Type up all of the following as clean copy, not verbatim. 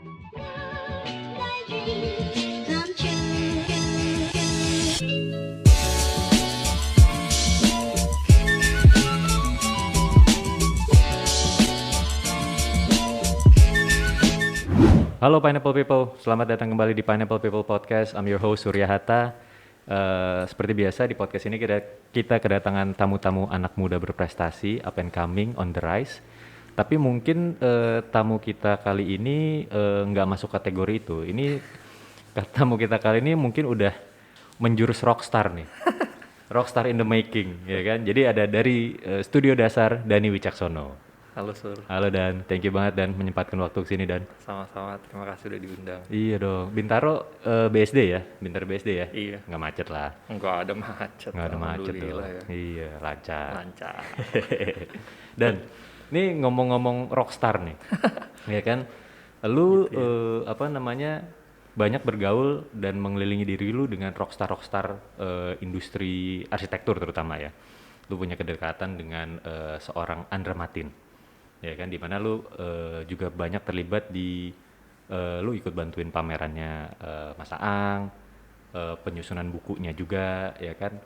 My dreams come true. Halo Pineapple People, selamat datang kembali di Pineapple People Podcast. I'm your host Surya Hatta. Seperti biasa di podcast ini kita kedatangan tamu-tamu anak muda berprestasi, up and coming, on the rise. Tapi mungkin tamu kita kali ini nggak masuk kategori itu. Tamu kita kali ini mungkin udah menjurus rockstar nih. Rockstar in the making, ya kan? Jadi ada dari Studio Dasar, Dani Wicaksono. Halo Sur, Halo Dan, thank you banget Dan menyempatkan waktu kesini Dan. sama-sama. Terima kasih udah diundang. Iya dong, Bintaro BSD ya? Bintaro BSD ya? Iya, Nggak macet lah, nggak ada macet. nggak ada macet dong. Alhamdulillah ya. Iya, lancar. Lancar. Dan, ini ngomong-ngomong rockstar nih, ya kan? Lu banyak bergaul dan mengelilingi diri lu dengan rockstar-rockstar industri arsitektur terutama ya. Lu punya kedekatan dengan seorang Andra Matin. Ya kan, dimana lu juga banyak terlibat lu ikut bantuin pamerannya Mas Aang, penyusunan bukunya juga, ya kan.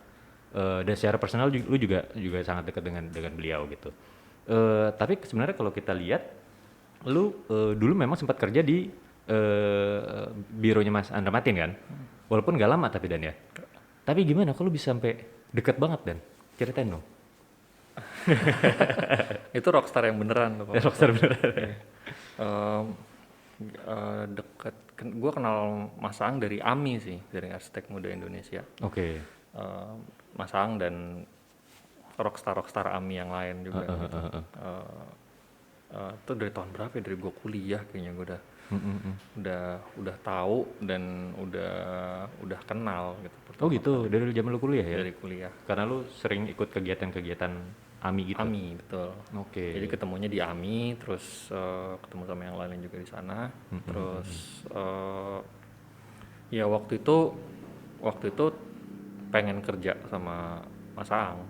Dan secara personal lu juga sangat dekat dengan beliau gitu. Tapi sebenarnya kalau kita lihat, lu dulu memang sempat kerja di bironya Mas Andra Matin kan, walaupun gak lama tapi Dan ya. Tapi gimana, kok lu bisa sampai deket banget Dan? Ceritain dong. Itu rockstar yang beneran loh. Rockstar beneran. Deket, gue kenal Mas Aang dari AMI sih, dari Arsitek Muda Indonesia. Oke. Mas Aang dan rockstar AMI yang lain juga. Gitu. Itu dari tahun berapa ya? Dari gue kuliah kayaknya gue udah tahu dan udah kenal gitu. Oh gitu, dari zaman lu kuliah ya? Dari kuliah. Karena lu sering ikut kegiatan-kegiatan AMI gitu? AMI, betul. Oke. Jadi ketemunya di AMI, terus ketemu sama yang lain juga di sana. Terus ya waktu itu pengen kerja sama Mas Aang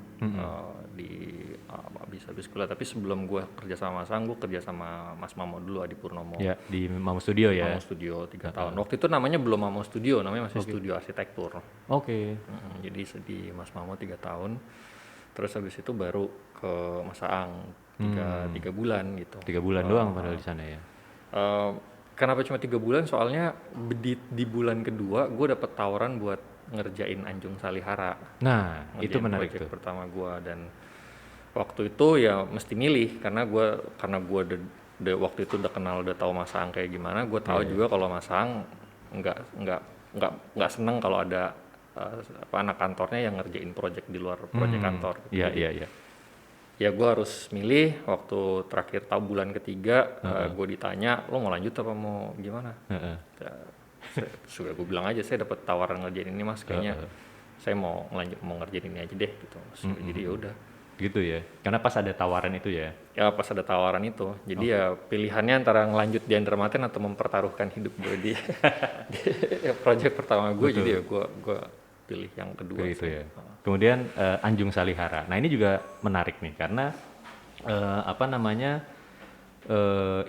habis kuliah. Tapi sebelum gue kerja sama Mas Aang, gue kerja sama Mas Mamo dulu, Adi Purnomo. Ya, di Mamo Studio ya? Mamo Studio 3 tahun. Waktu itu namanya belum Mamo Studio, namanya masih Studio Arsitektur. Oke. Jadi di Mas Mamo 3 tahun. Terus habis itu baru ke Mas Aang 3 bulan gitu. 3 bulan doang padahal di sana ya? Kenapa cuma 3 bulan? Soalnya di bulan kedua gue dapet tawaran buat ngerjain Anjung Salihara. Nah, itu menarik tuh. Pertama gue, dan waktu itu ya mesti milih karena gue waktu itu udah kenal, udah tahu Mas Aang kayak gimana. Gue tahu juga kalau Mas Aang nggak seneng kalau ada anak kantornya yang ngerjain project di luar project kantor. Iya. Ya gue harus milih. Waktu terakhir tahu bulan ketiga, gue ditanya, lo mau lanjut apa mau gimana? Sudah gue bilang aja, saya dapat tawaran ngerjain ini Mas, kayaknya saya mau ngerjain ini aja deh gitu. Jadi ya udah. Gitu ya, karena pas ada tawaran itu ya? Ya pas ada tawaran itu, jadi ya pilihannya antara ngelanjut di Andra Matin atau mempertaruhkan hidup gue di project pertama gue. Jadi ya gue pilih yang kedua. Itu ya. Kemudian Anjung Salihara. Nah ini juga menarik nih karena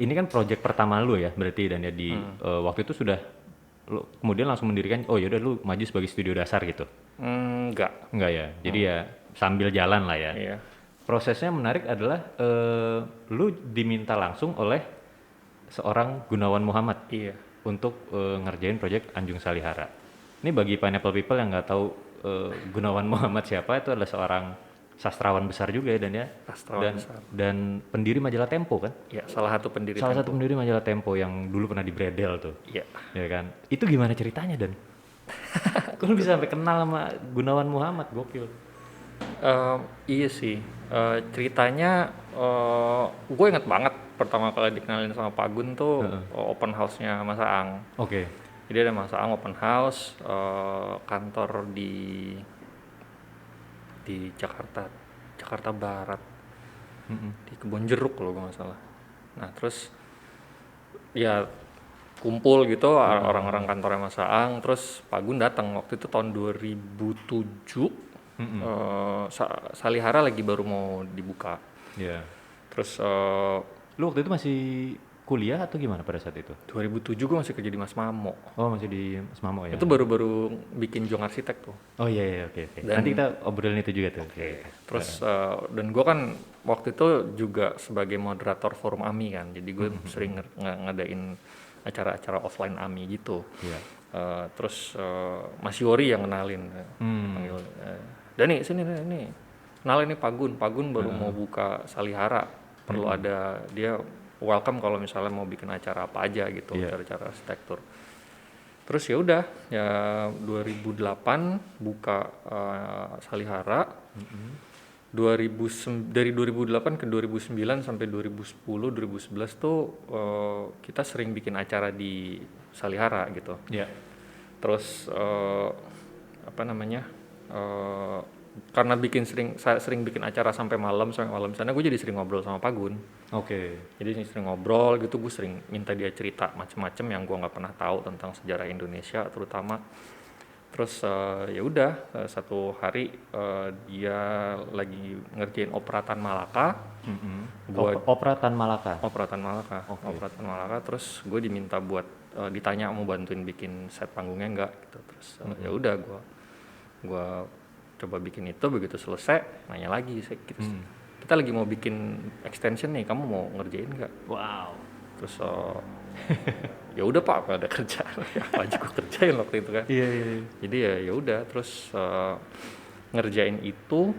ini kan project pertama lu ya berarti, dan ya di waktu itu sudah lu kemudian langsung mendirikan, oh yaudah lu maju sebagai studio dasar gitu? Enggak ya, jadi ya sambil jalan lah ya. Iya. Prosesnya menarik adalah lu diminta langsung oleh seorang Gunawan Muhammad untuk ngerjain project Anjung Salihara. Ini bagi Pineapple People yang nggak tahu Gunawan Muhammad siapa, itu adalah seorang sastrawan besar juga ya Dan ya. Dan pendiri majalah Tempo kan? Iya, salah satu pendiri majalah Tempo yang dulu pernah dibredel tuh. Iya. Ya kan? Itu gimana ceritanya Dan? Kok lu bisa sampai kenal sama Gunawan Muhammad? Gokil. Iya sih, ceritanya gue inget banget pertama kali dikenalin sama Pak Gun tuh open house-nya Mas Aang. Oke. Jadi ada Mas Aang open house, kantor di Jakarta Barat, di Kebon Jeruk kalau gue nggak salah. Nah terus ya kumpul gitu orang-orang kantornya Mas Aang. Terus Pak Gun datang waktu itu tahun 2007. Salihara lagi baru mau dibuka. Iya. Terus lu waktu itu masih kuliah atau gimana pada saat itu? 2007 gue masih kerja di Mas Mamo. Oh masih di Mas Mamo ya? Itu baru-baru bikin Jong Arsitek tuh. Oh iya oke. Dan- Nanti kita obrolin itu juga tuh. Terus dan gue kan waktu itu juga sebagai moderator forum AMI kan, jadi gue sering ngadain acara-acara offline AMI gitu. Iya. Terus Mas Yori yang kenalin, panggil, Dani sini nih, kenalin nih Pagun baru mau buka Salihara, perlu ada dia welcome kalau misalnya mau bikin acara apa aja gitu, Iya. acara arsitektur. Terus ya udah ya 2008 buka Salihara. Dari 2008 ke 2009 sampai 2010 2011 tuh kita sering bikin acara di Salihara gitu. Iya. Terus apa namanya? Karena saya sering bikin acara sampai malam sana, gue jadi sering ngobrol sama Pagun. Oke. Jadi sering ngobrol gitu, gue sering minta dia cerita macem-macem yang gue nggak pernah tahu tentang sejarah Indonesia terutama. Terus ya udah satu hari dia lagi ngerjain Operatan Malaka. Operatan Malaka. Operatan Malaka. Oke. Operatan Malaka. Terus gue diminta buat ditanya mau bantuin bikin set panggungnya enggak gitu. Terus ya udah gue coba bikin itu, begitu selesai nanya lagi kita lagi mau bikin extension nih, kamu mau ngerjain nggak? Wow. Terus ya udah Pak, apa ada kerjaan apa aja gue kerjain waktu itu kan. Iya. Jadi ya udah terus ngerjain itu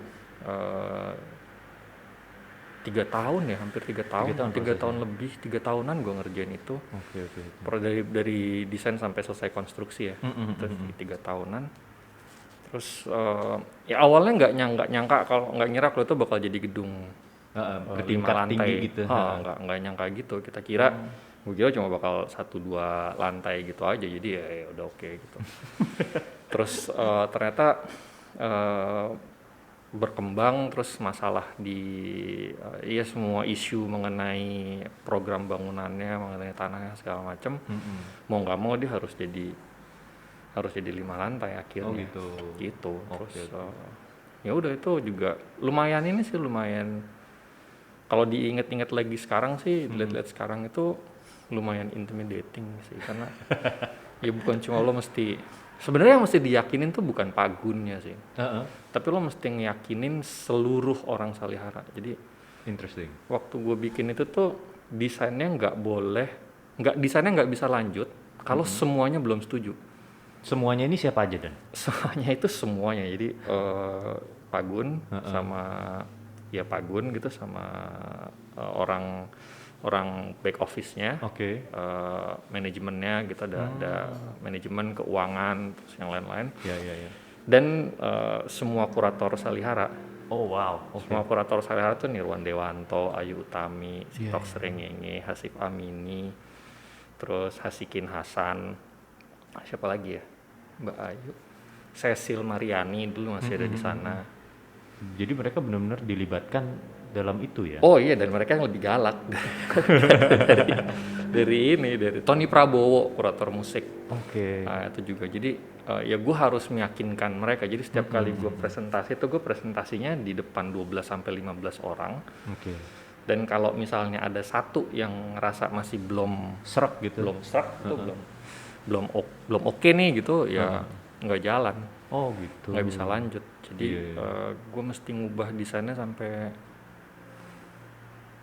3 tahun ya, hampir 3 tahun, 3 tahun lebih, 3 tahunan gue ngerjain itu. Oke. Dari desain sampai selesai konstruksi ya, terus 3 tahunan. Terus ya awalnya nggak nyangka kalau nggak ngira kalau itu bakal jadi gedung Bertingkat 5 lantai tinggi gitu. nggak nyangka gitu. Kita kira gue kira cuma bakal 1-2 lantai gitu aja, jadi ya udah oke gitu. Terus ternyata berkembang, terus masalah di ya semua isu mengenai program bangunannya, mengenai tanahnya segala macam, mau nggak mau dia harus jadi 5 lantai akhirnya. Gitu. Terus ya udah itu juga lumayan kalau diinget-inget lagi sekarang sih, lihat-lihat sekarang itu lumayan intimidating sih, karena ya bukan cuma lo mesti, sebenarnya yang mesti diyakinin tuh bukan Pagunnya sih, tapi lo mesti ngeyakinin seluruh orang Salihara. Jadi Interesting. waktu gue bikin itu tuh desainnya desainnya nggak bisa lanjut kalau semuanya belum setuju. Semuanya ini siapa aja Dan? Semuanya. Jadi Pagun sama ya Pagun gitu sama orang back office-nya, manajemennya gitu, ada manajemen, keuangan, terus yang lain-lain. Iya. Dan semua kurator Salihara. Oh wow. Semua kurator Salihara tuh Nirwan Dewanto, Ayu Utami, Sitok Srengenge, Hasif Amini, terus Hasikin Hasan, siapa lagi ya? Mbak Ayu, Cecil Mariani dulu masih ada di sana. Jadi mereka benar-benar dilibatkan dalam itu ya? Oh iya, dan mereka yang lebih galak dari Tony Prabowo, kurator musik. Oke. Nah itu juga, jadi ya gue harus meyakinkan mereka. Jadi setiap kali gue presentasi itu gue presentasinya di depan 12-15 orang. Oke. Dan kalau misalnya ada satu yang ngerasa masih belum Serak gitu? belum oke nih gitu, ya nggak jalan. Oh gitu. Nggak bisa lanjut. Jadi Iya. gue mesti ngubah desainnya sampai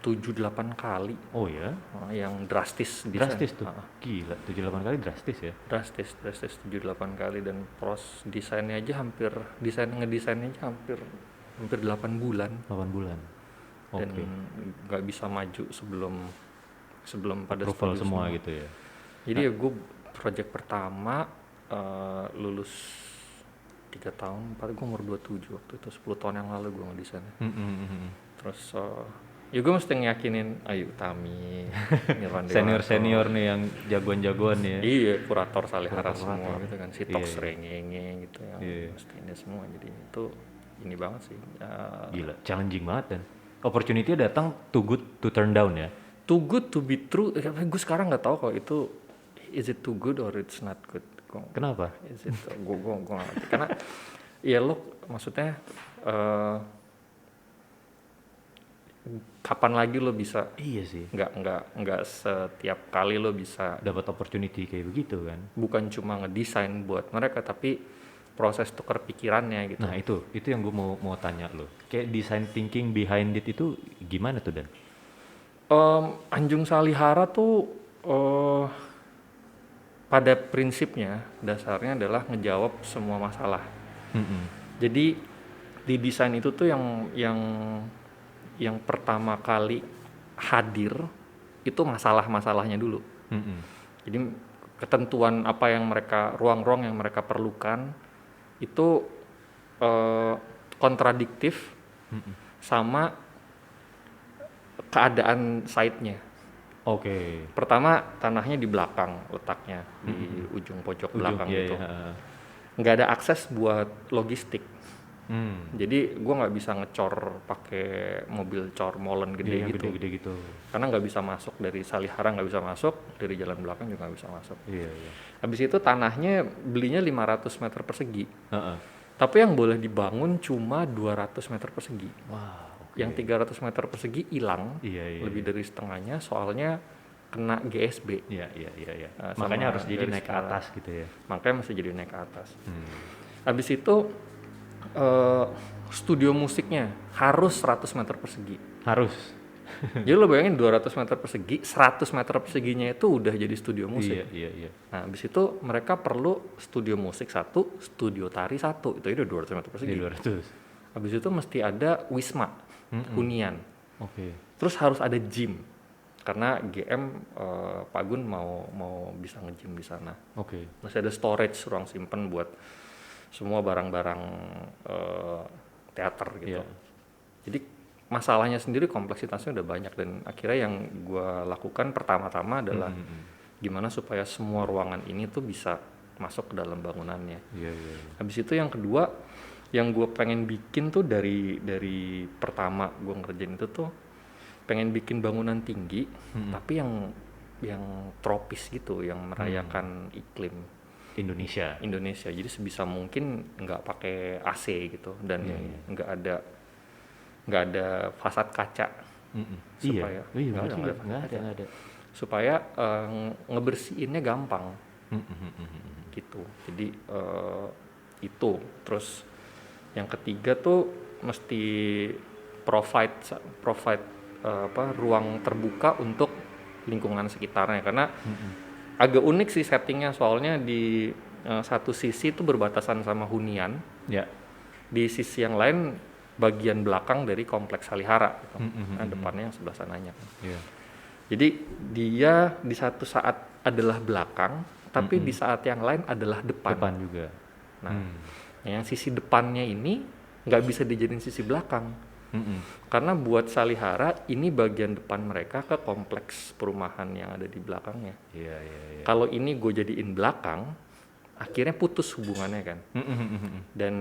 7-8 kali. Oh ya? Yang drastis desain. Drastis tuh. Gila, 7-8 kali drastis ya? Drastis 7-8 kali, dan ngedesainnya aja hampir 8 bulan. 8 bulan. Oke. Dan nggak bisa maju sebelum pada Approval setuju semua gitu ya? Jadi ya gue project pertama lulus 3 tahun, gue umur 27 waktu itu, 10 tahun yang lalu gue ngedesain. Terus ya gue mesti ngeyakinin Ayu Utami, Nirwan Dewanto, Senior nih yang jagoan-jagoan ya? Iya, kurator Salihara Kurator. semua gitu kan, Sitok Iya. Srengenge gitu yang Iya. mesti ini semua. Jadi itu ini banget sih. Gila, challenging banget Dan. Opportunity datang too good to turn down ya? Too good to be true. Gue sekarang nggak tahu kalau itu is it too good or it's not good. Kenapa? Gue nggak ngerti. Karena ya lo maksudnya kapan lagi lo bisa, Iya sih. nggak setiap kali lo bisa, Dapat opportunity kayak begitu kan. bukan cuma ngedesain buat mereka tapi proses tukar pikirannya gitu. Nah itu yang gue mau tanya lo. Kayak design thinking behind it itu gimana tuh Dan? Anjung Salihara tuh pada prinsipnya dasarnya adalah ngejawab semua masalah. Jadi di desain itu tuh yang pertama kali hadir itu masalah-masalahnya dulu. Jadi ketentuan apa yang mereka, ruang-ruang yang mereka perlukan itu kontradiktif sama keadaan site-nya. Oke. Pertama tanahnya di belakang letaknya, di ujung pojok belakang Iya, gitu. iya. Nggak ada akses buat logistik. Jadi gue nggak bisa ngecor pakai mobil cor molen gede Iya, yang gitu. gede-gede gitu. Karena nggak bisa masuk dari Salihara, nggak bisa masuk dari jalan belakang juga nggak bisa masuk. Iya, iya. Habis itu tanahnya belinya 500 meter persegi. Heeh. Tapi yang boleh dibangun cuma 200 meter persegi. Wah, oke. Yang 300 meter persegi hilang, Iya, iya. lebih dari setengahnya soalnya kena GSB. Iya, iya, iya, iya. Sama Makanya harus jadi garis naik ke skala. atas gitu ya. Makanya masih jadi naik ke atas. Habis itu studio musiknya harus 100 meter persegi. Harus. Jadi lo bayangin 200 meter persegi, 100 meter perseginya itu udah jadi studio musik. Iya, iya, iya. Nah, habis itu mereka perlu studio musik satu, studio tari satu, itu udah 200 meter persegi. Di 200. Habis itu mesti ada wisma, hunian. Oke. Terus harus ada gym, karena GM Pak Gun mau bisa nge-gym di sana. Oke. Masih ada storage, ruang simpen buat semua barang-barang teater gitu. Iya. Jadi masalahnya sendiri kompleksitasnya udah banyak, dan akhirnya yang gue lakukan pertama-tama adalah gimana supaya semua ruangan ini tuh bisa masuk ke dalam bangunannya. Iya, iya. Habis itu yang kedua, yang gue pengen bikin tuh dari pertama gue ngerjain itu tuh pengen bikin bangunan tinggi, tapi yang tropis gitu, yang merayakan iklim Indonesia. Jadi sebisa mungkin nggak pakai AC gitu, dan nggak ada fasad kaca. Supaya Iya, nggak ada, nggak ada. supaya ngebersihinnya gampang. Gitu. Jadi itu terus yang ketiga tuh mesti provide ruang terbuka untuk lingkungan sekitarnya, karena agak unik sih settingnya, soalnya di satu sisi itu berbatasan sama hunian, Ya. di sisi yang lain bagian belakang dari kompleks Salihara gitu. Nah, depannya yang sebelah sananya. Iya. Jadi dia di satu saat adalah belakang, tapi di saat yang lain adalah depan. Depan juga. Nah, yang sisi depannya ini nggak bisa dijadiin sisi belakang. Karena buat Salihara ini bagian depan mereka ke kompleks perumahan yang ada di belakangnya. Iya, iya, iya. Kalau ini gue jadiin belakang, akhirnya putus hubungannya kan. Dan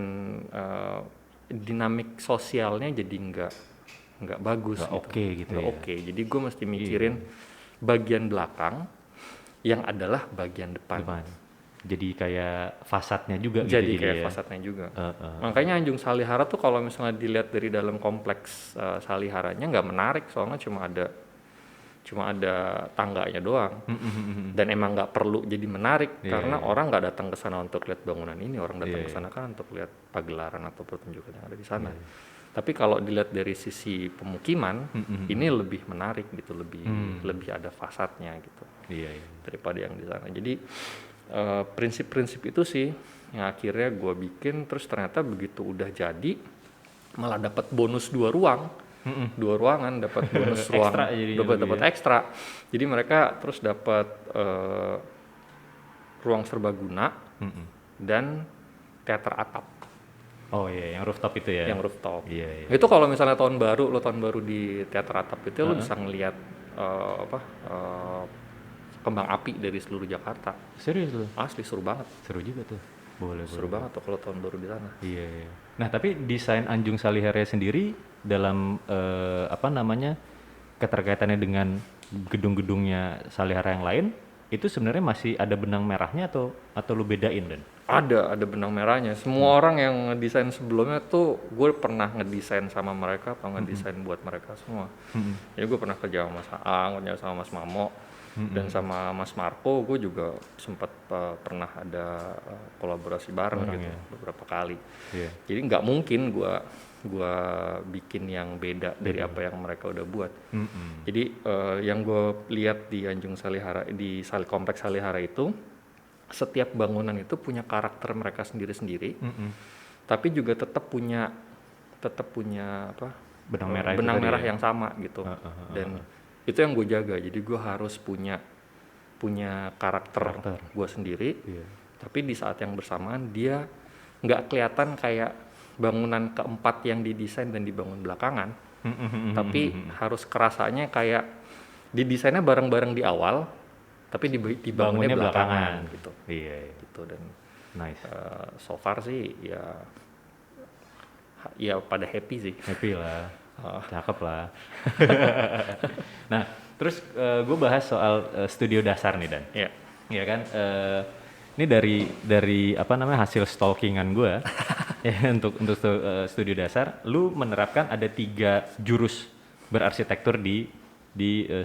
dinamik sosialnya jadi nggak bagus. Nggak oke gitu Nggak ya. oke. Jadi gue mesti mikirin bagian belakang yang adalah bagian depan. Jadi kayak fasadnya juga Jadi gitu kayak ya. fasadnya juga. Makanya Anjung Salihara tuh kalau misalnya dilihat dari dalam kompleks Saliharanya nggak menarik, soalnya cuma ada tangganya doang. Dan emang nggak perlu jadi menarik, karena orang nggak datang ke sana untuk lihat bangunan ini, orang datang ke sana kan untuk lihat pagelaran atau pertunjukan yang ada di sana. Tapi kalau dilihat dari sisi pemukiman, ini lebih menarik gitu, lebih ada fasadnya gitu. Iya, iya. Daripada yang di sana. Jadi prinsip-prinsip itu sih yang akhirnya gue bikin, terus ternyata begitu udah jadi malah dapat bonus 2 ruang. 2 ruangan dapat bonus ruang, dapat ekstra. Jadi mereka terus dapat ruang serbaguna dan teater atap. Oh iya, yang rooftop itu ya. Yang rooftop. Iya, iya. Itu kalau misalnya tahun baru di teater atap itu lo bisa ngelihat kembang api dari seluruh Jakarta. Serius lu? Asli seru banget. Seru juga tuh. Boleh, Seru banget tuh kalau tahun baru di sana. Iya, iya. Nah, tapi desain Anjung Salihara sendiri dalam keterkaitannya dengan gedung-gedungnya Salihara yang lain itu sebenarnya masih ada benang merahnya atau lu bedain, Dan? Ada benang merahnya. Semua orang yang ngedesain sebelumnya tuh gue pernah ngedesain sama mereka atau ngedesain buat mereka semua. Jadi gue pernah kerja sama Mas Aang, kerja sama Mas Mamo, dan sama Mas Marco gue juga sempat pernah ada kolaborasi bareng gitu beberapa kali. Jadi nggak mungkin gue bikin yang beda dari apa yang mereka udah buat. Jadi yang gue lihat di Anjung Salihara, di Kompleks Salihara itu, setiap bangunan itu punya karakter mereka sendiri-sendiri, tapi juga tetap punya apa, benang merah yang sama gitu. Dan itu yang gue jaga. Jadi gue harus punya karakter gue sendiri, tapi di saat yang bersamaan dia nggak kelihatan kayak bangunan keempat yang didesain dan dibangun belakangan, tapi harus kerasanya kayak didesainnya bareng-bareng di awal, tapi dibangunnya belakangan gitu. Gitu. Dan nice. So far sih ya pada happy sih. Happy lah. Cakep lah. Nah, terus gue bahas soal studio dasar nih Dan. Iya. Iya kan. Ini dari apa namanya hasil stalkingan gue ya, untuk studio dasar, lu menerapkan ada 3 jurus berarsitektur di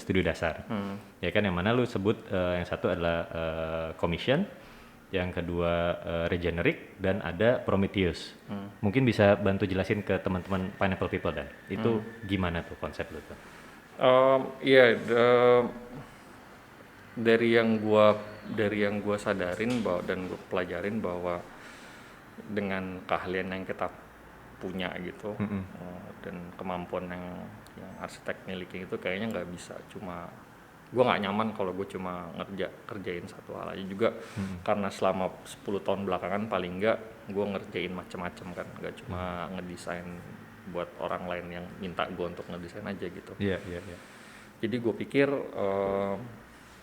studio dasar. Ya kan, yang mana lu sebut yang satu adalah commission, yang kedua regenerate, dan ada Prometheus. Mungkin bisa bantu jelasin ke teman-teman Pineapple People Dan, itu gimana tuh konsep lu tuh? Dari yang gua sadarin bahwa dan gua pelajarin bahwa dengan keahlian yang kita punya gitu, dan kemampuan yang arsitek miliki itu kayaknya nggak bisa cuma, gue nggak nyaman kalau gue cuma kerjain satu hal aja juga. Karena selama 10 tahun belakangan paling nggak gue ngerjain macam-macam kan, nggak cuma ngedesain buat orang lain yang minta gue untuk ngedesain aja gitu. Jadi gue pikir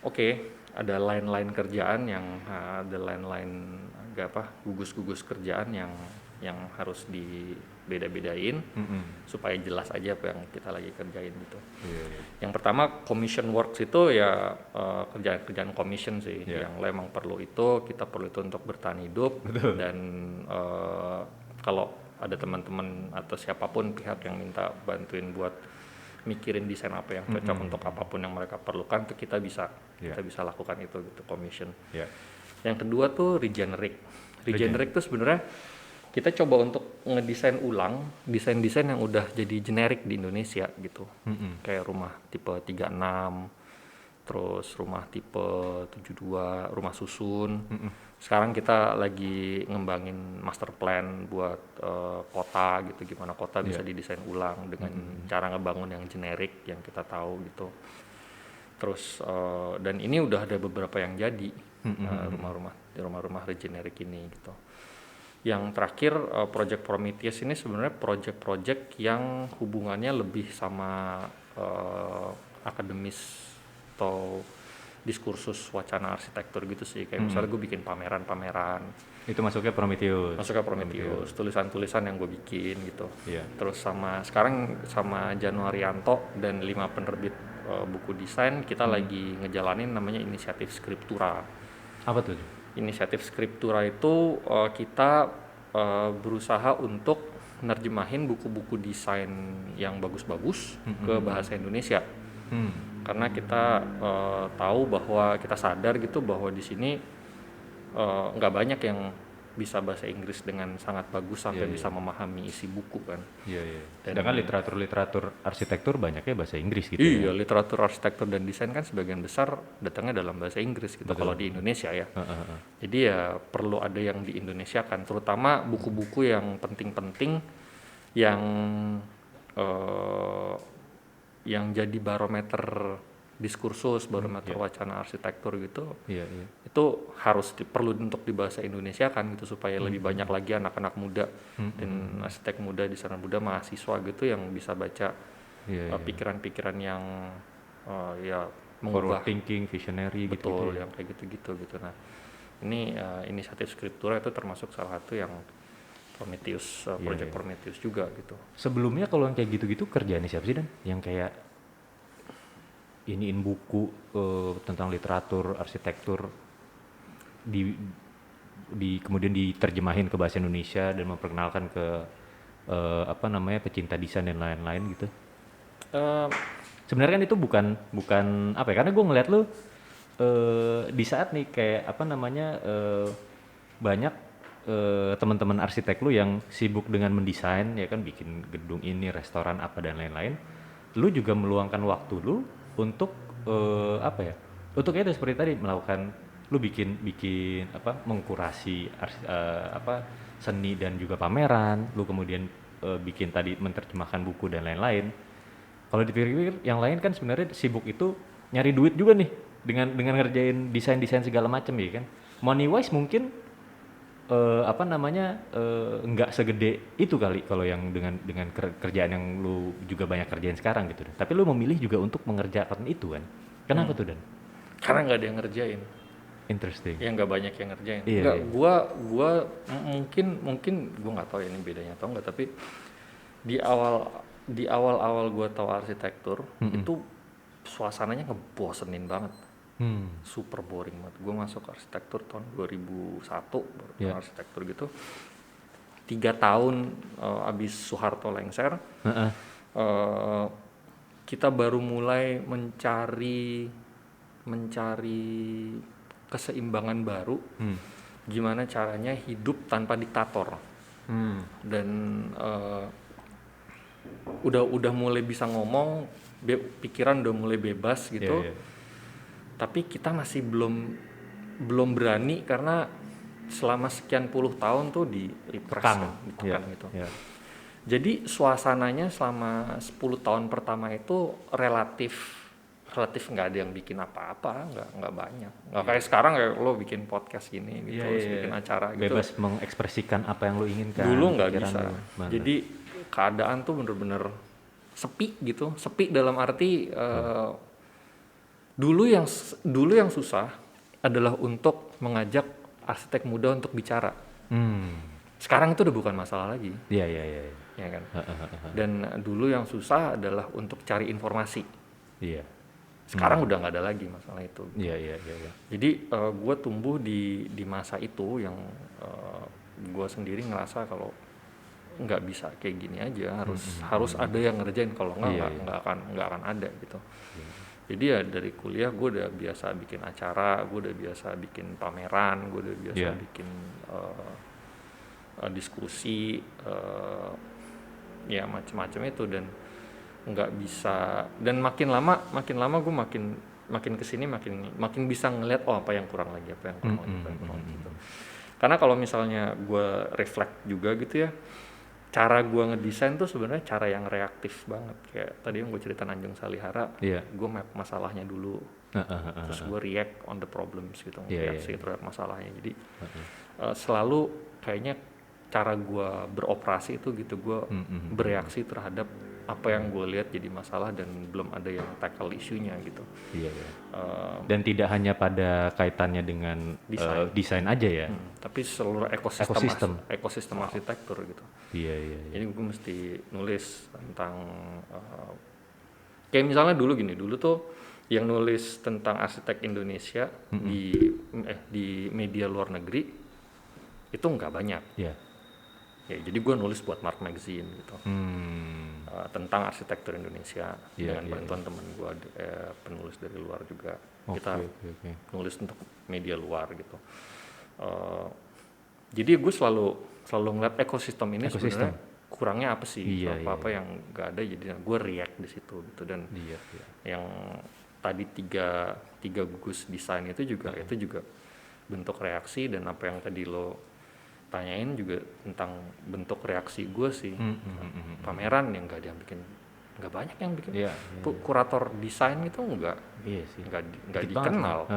oke, ada line-line kerjaan ada line-line gugus-gugus kerjaan yang harus dibeda-bedain supaya jelas aja apa yang kita lagi kerjain gitu. Yang pertama commission works itu ya kerjaan commission sih, yang lo emang perlu itu, kita perlu itu untuk bertahan hidup. Dan kalau ada teman-teman atau siapapun pihak yang minta bantuin buat mikirin desain apa yang cocok untuk apapun yang mereka perlukan, tuh kita bisa lakukan itu gitu, commission. Yang kedua tuh regenerate tuh sebenarnya kita coba untuk ngedesain ulang desain-desain yang udah jadi generik di Indonesia gitu. Kayak rumah tipe 36, terus rumah tipe 72, rumah susun. Sekarang kita lagi ngembangin master plan buat kota gitu, gimana kota bisa didesain ulang dengan cara ngebangun yang generik yang kita tahu gitu. Terus dan ini udah ada beberapa yang jadi rumah-rumah regenerik ini gitu. Yang terakhir project Prometheus ini sebenarnya project yang hubungannya lebih sama akademis atau diskursus wacana arsitektur gitu sih. Kayak misalnya gue bikin pameran-pameran. Itu masuknya Prometheus. Tulisan-tulisan yang gue bikin gitu. Terus sekarang sama Januarianto dan 5 penerbit buku desain, kita lagi ngejalanin namanya inisiatif Scriptura. Apa tuh? Inisiatif Scriptura itu kita berusaha untuk nerjemahin buku-buku desain yang bagus-bagus ke bahasa Indonesia. Karena kita tahu bahwa kita sadar gitu bahwa di sini nggak banyak yang bisa bahasa Inggris dengan sangat bagus sampai bisa memahami isi buku kan. Sedangkan literatur arsitektur banyaknya bahasa Inggris gitu. Iya, literatur arsitektur dan desain kan sebagian besar datangnya dalam bahasa Inggris gitu. Kalau di Indonesia ya. Jadi ya perlu ada yang di Indonesia kan, terutama buku-buku yang penting-penting yang jadi barometer diskursus, barometer wacana arsitektur gitu. Itu perlu untuk di bahasa Indonesia kan gitu, supaya lebih banyak lagi anak-anak muda dan arsitek muda, desainer muda, mahasiswa gitu yang bisa baca pikiran-pikiran yang mengubah, forward thinking, visionary gitu. Betul, yang kayak gitu-gitu gitu. Nah, ini inisiatif Scriptura itu termasuk salah satu yang Prometheus, project Prometheus juga gitu. Sebelumnya kalau yang kayak gitu-gitu kerjaannya siapa sih Dan? Yang kayak iniin buku tentang literatur arsitektur kemudian diterjemahin ke bahasa Indonesia dan memperkenalkan ke pecinta desain dan lain-lain gitu. Eh, Sebenarnya kan itu bukan apa ya, karena gue ngeliat lu di saat nih kayak banyak teman-teman arsitek lu yang sibuk dengan mendesain ya kan, bikin gedung ini, restoran apa dan lain-lain. Lu juga meluangkan waktu lu untuk untuk itu seperti tadi melakukan, lu bikin mengkurasi seni dan juga pameran, lu kemudian bikin tadi menerjemahkan buku dan lain-lain. Kalau dipikir-pikir yang lain kan sebenarnya sibuk itu nyari duit juga nih dengan ngerjain desain-desain segala macam ya kan. Money wise mungkin nggak segede itu kali kalau yang dengan kerjaan yang lu juga banyak kerjain sekarang gitu. Tapi lu memilih juga untuk mengerjakan itu kan. Kenapa tuh Dan? karena nggak ada yang ngerjain. Interesting. Ya nggak banyak yang ngerjain. Iya, Nggak, iya. gua mungkin gua nggak tahu ya ini bedanya atau enggak, tapi di awal gua tahu arsitektur itu suasananya ngebosenin banget. Super boring banget. Gua masuk arsitektur tahun 2001 baru tahu arsitektur gitu. 3 tahun abis Soeharto lengser, kita baru mulai mencari keseimbangan baru, gimana caranya hidup tanpa diktator, dan udah mulai bisa ngomong, pikiran udah mulai bebas gitu, tapi kita masih belum berani karena selama sekian puluh tahun tuh ditekan gitu. Jadi suasananya selama 10 tahun pertama itu relatif nggak ada yang bikin apa-apa, nggak banyak, nggak kayak sekarang kayak lo bikin podcast gini gitu, terus bikin acara gitu, bebas mengekspresikan apa yang lo inginkan. dulu nggak bisa. Jadi keadaan tuh bener-bener sepi gitu, sepi dalam arti dulu yang susah adalah untuk mengajak arsitek muda untuk bicara. Sekarang itu udah bukan masalah lagi. Iya. Ya kan. Dan dulu yang susah adalah untuk cari informasi. Iya. Sekarang udah nggak ada lagi masalah itu. Iya. Jadi gue tumbuh di masa itu yang gue sendiri ngerasa kalau nggak bisa kayak gini aja, harus ada yang ngerjain, kalau nggak akan ada gitu. Jadi ya dari kuliah gue udah biasa bikin acara, gue udah biasa bikin pameran, gue udah biasa bikin diskusi, ya macam-macam itu, dan nggak bisa. Dan makin lama gue makin kesini makin bisa ngeliat apa yang kurang lagi gitu. Karena kalau misalnya gue reflect juga gitu ya, cara gue ngedesain tuh sebenarnya cara yang reaktif banget. Kayak tadi yang gue ceritain Anjung Salihara, gue map masalahnya dulu, terus gue react on the problems gitu, reaksi terhadap masalahnya. Jadi selalu kayaknya cara gue beroperasi itu gitu, gue bereaksi terhadap apa yang gue lihat jadi masalah dan belum ada yang tackle isunya gitu. Dan tidak hanya pada kaitannya dengan desain aja ya, tapi seluruh ekosistem arsitektur gitu. Jadi gue mesti nulis tentang kayak misalnya dulu tuh yang nulis tentang arsitek Indonesia di media luar negeri itu nggak banyak. Ya, jadi gue nulis buat Mark Magazine gitu, tentang arsitektur Indonesia dengan bantuan teman gue, penulis dari luar juga. Kita nulis untuk media luar gitu. Jadi gue selalu ngeliat ekosistem ini sebenarnya kurangnya apa sih, apa yang nggak ada, jadi gue react di situ gitu. Dan yang tadi tiga gugus desain itu juga bentuk reaksi, dan apa yang tadi lo tanyain juga tentang bentuk reaksi gue sih. Pameran yang nggak ada yang bikin, nggak banyak yang bikin. Kurator desain itu nggak dikenal.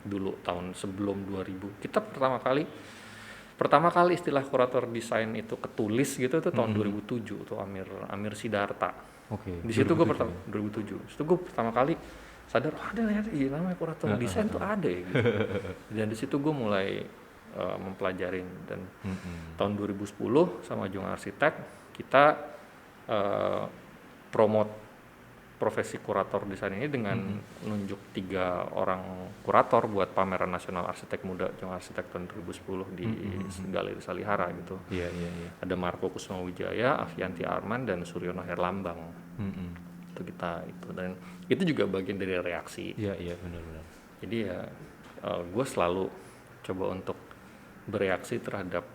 Dulu tahun sebelum 2000 kita pertama kali istilah kurator desain itu ketulis gitu tuh tahun 2007 tuh Amir Siddhartha. Di situ gue 2007. Itu gue pertama kali sadar, ada ya namanya kurator desain tuh ada ya gitu. Dan di situ gue mulai mempelajarin, dan tahun 2010 sama Jung Arsitek kita promote profesi kurator desain ini dengan nunjuk 3 orang kurator buat pameran nasional arsitek muda Jong Arsitek tahun 2010 di Galeri Salihara gitu. Iya. Ada Marco Kusuma-Wijaya, Avianti Arman, dan Suryono Herlambang. Itu kita itu, dan itu juga bagian dari reaksi. Iya benar. Jadi ya gue selalu coba untuk bereaksi terhadap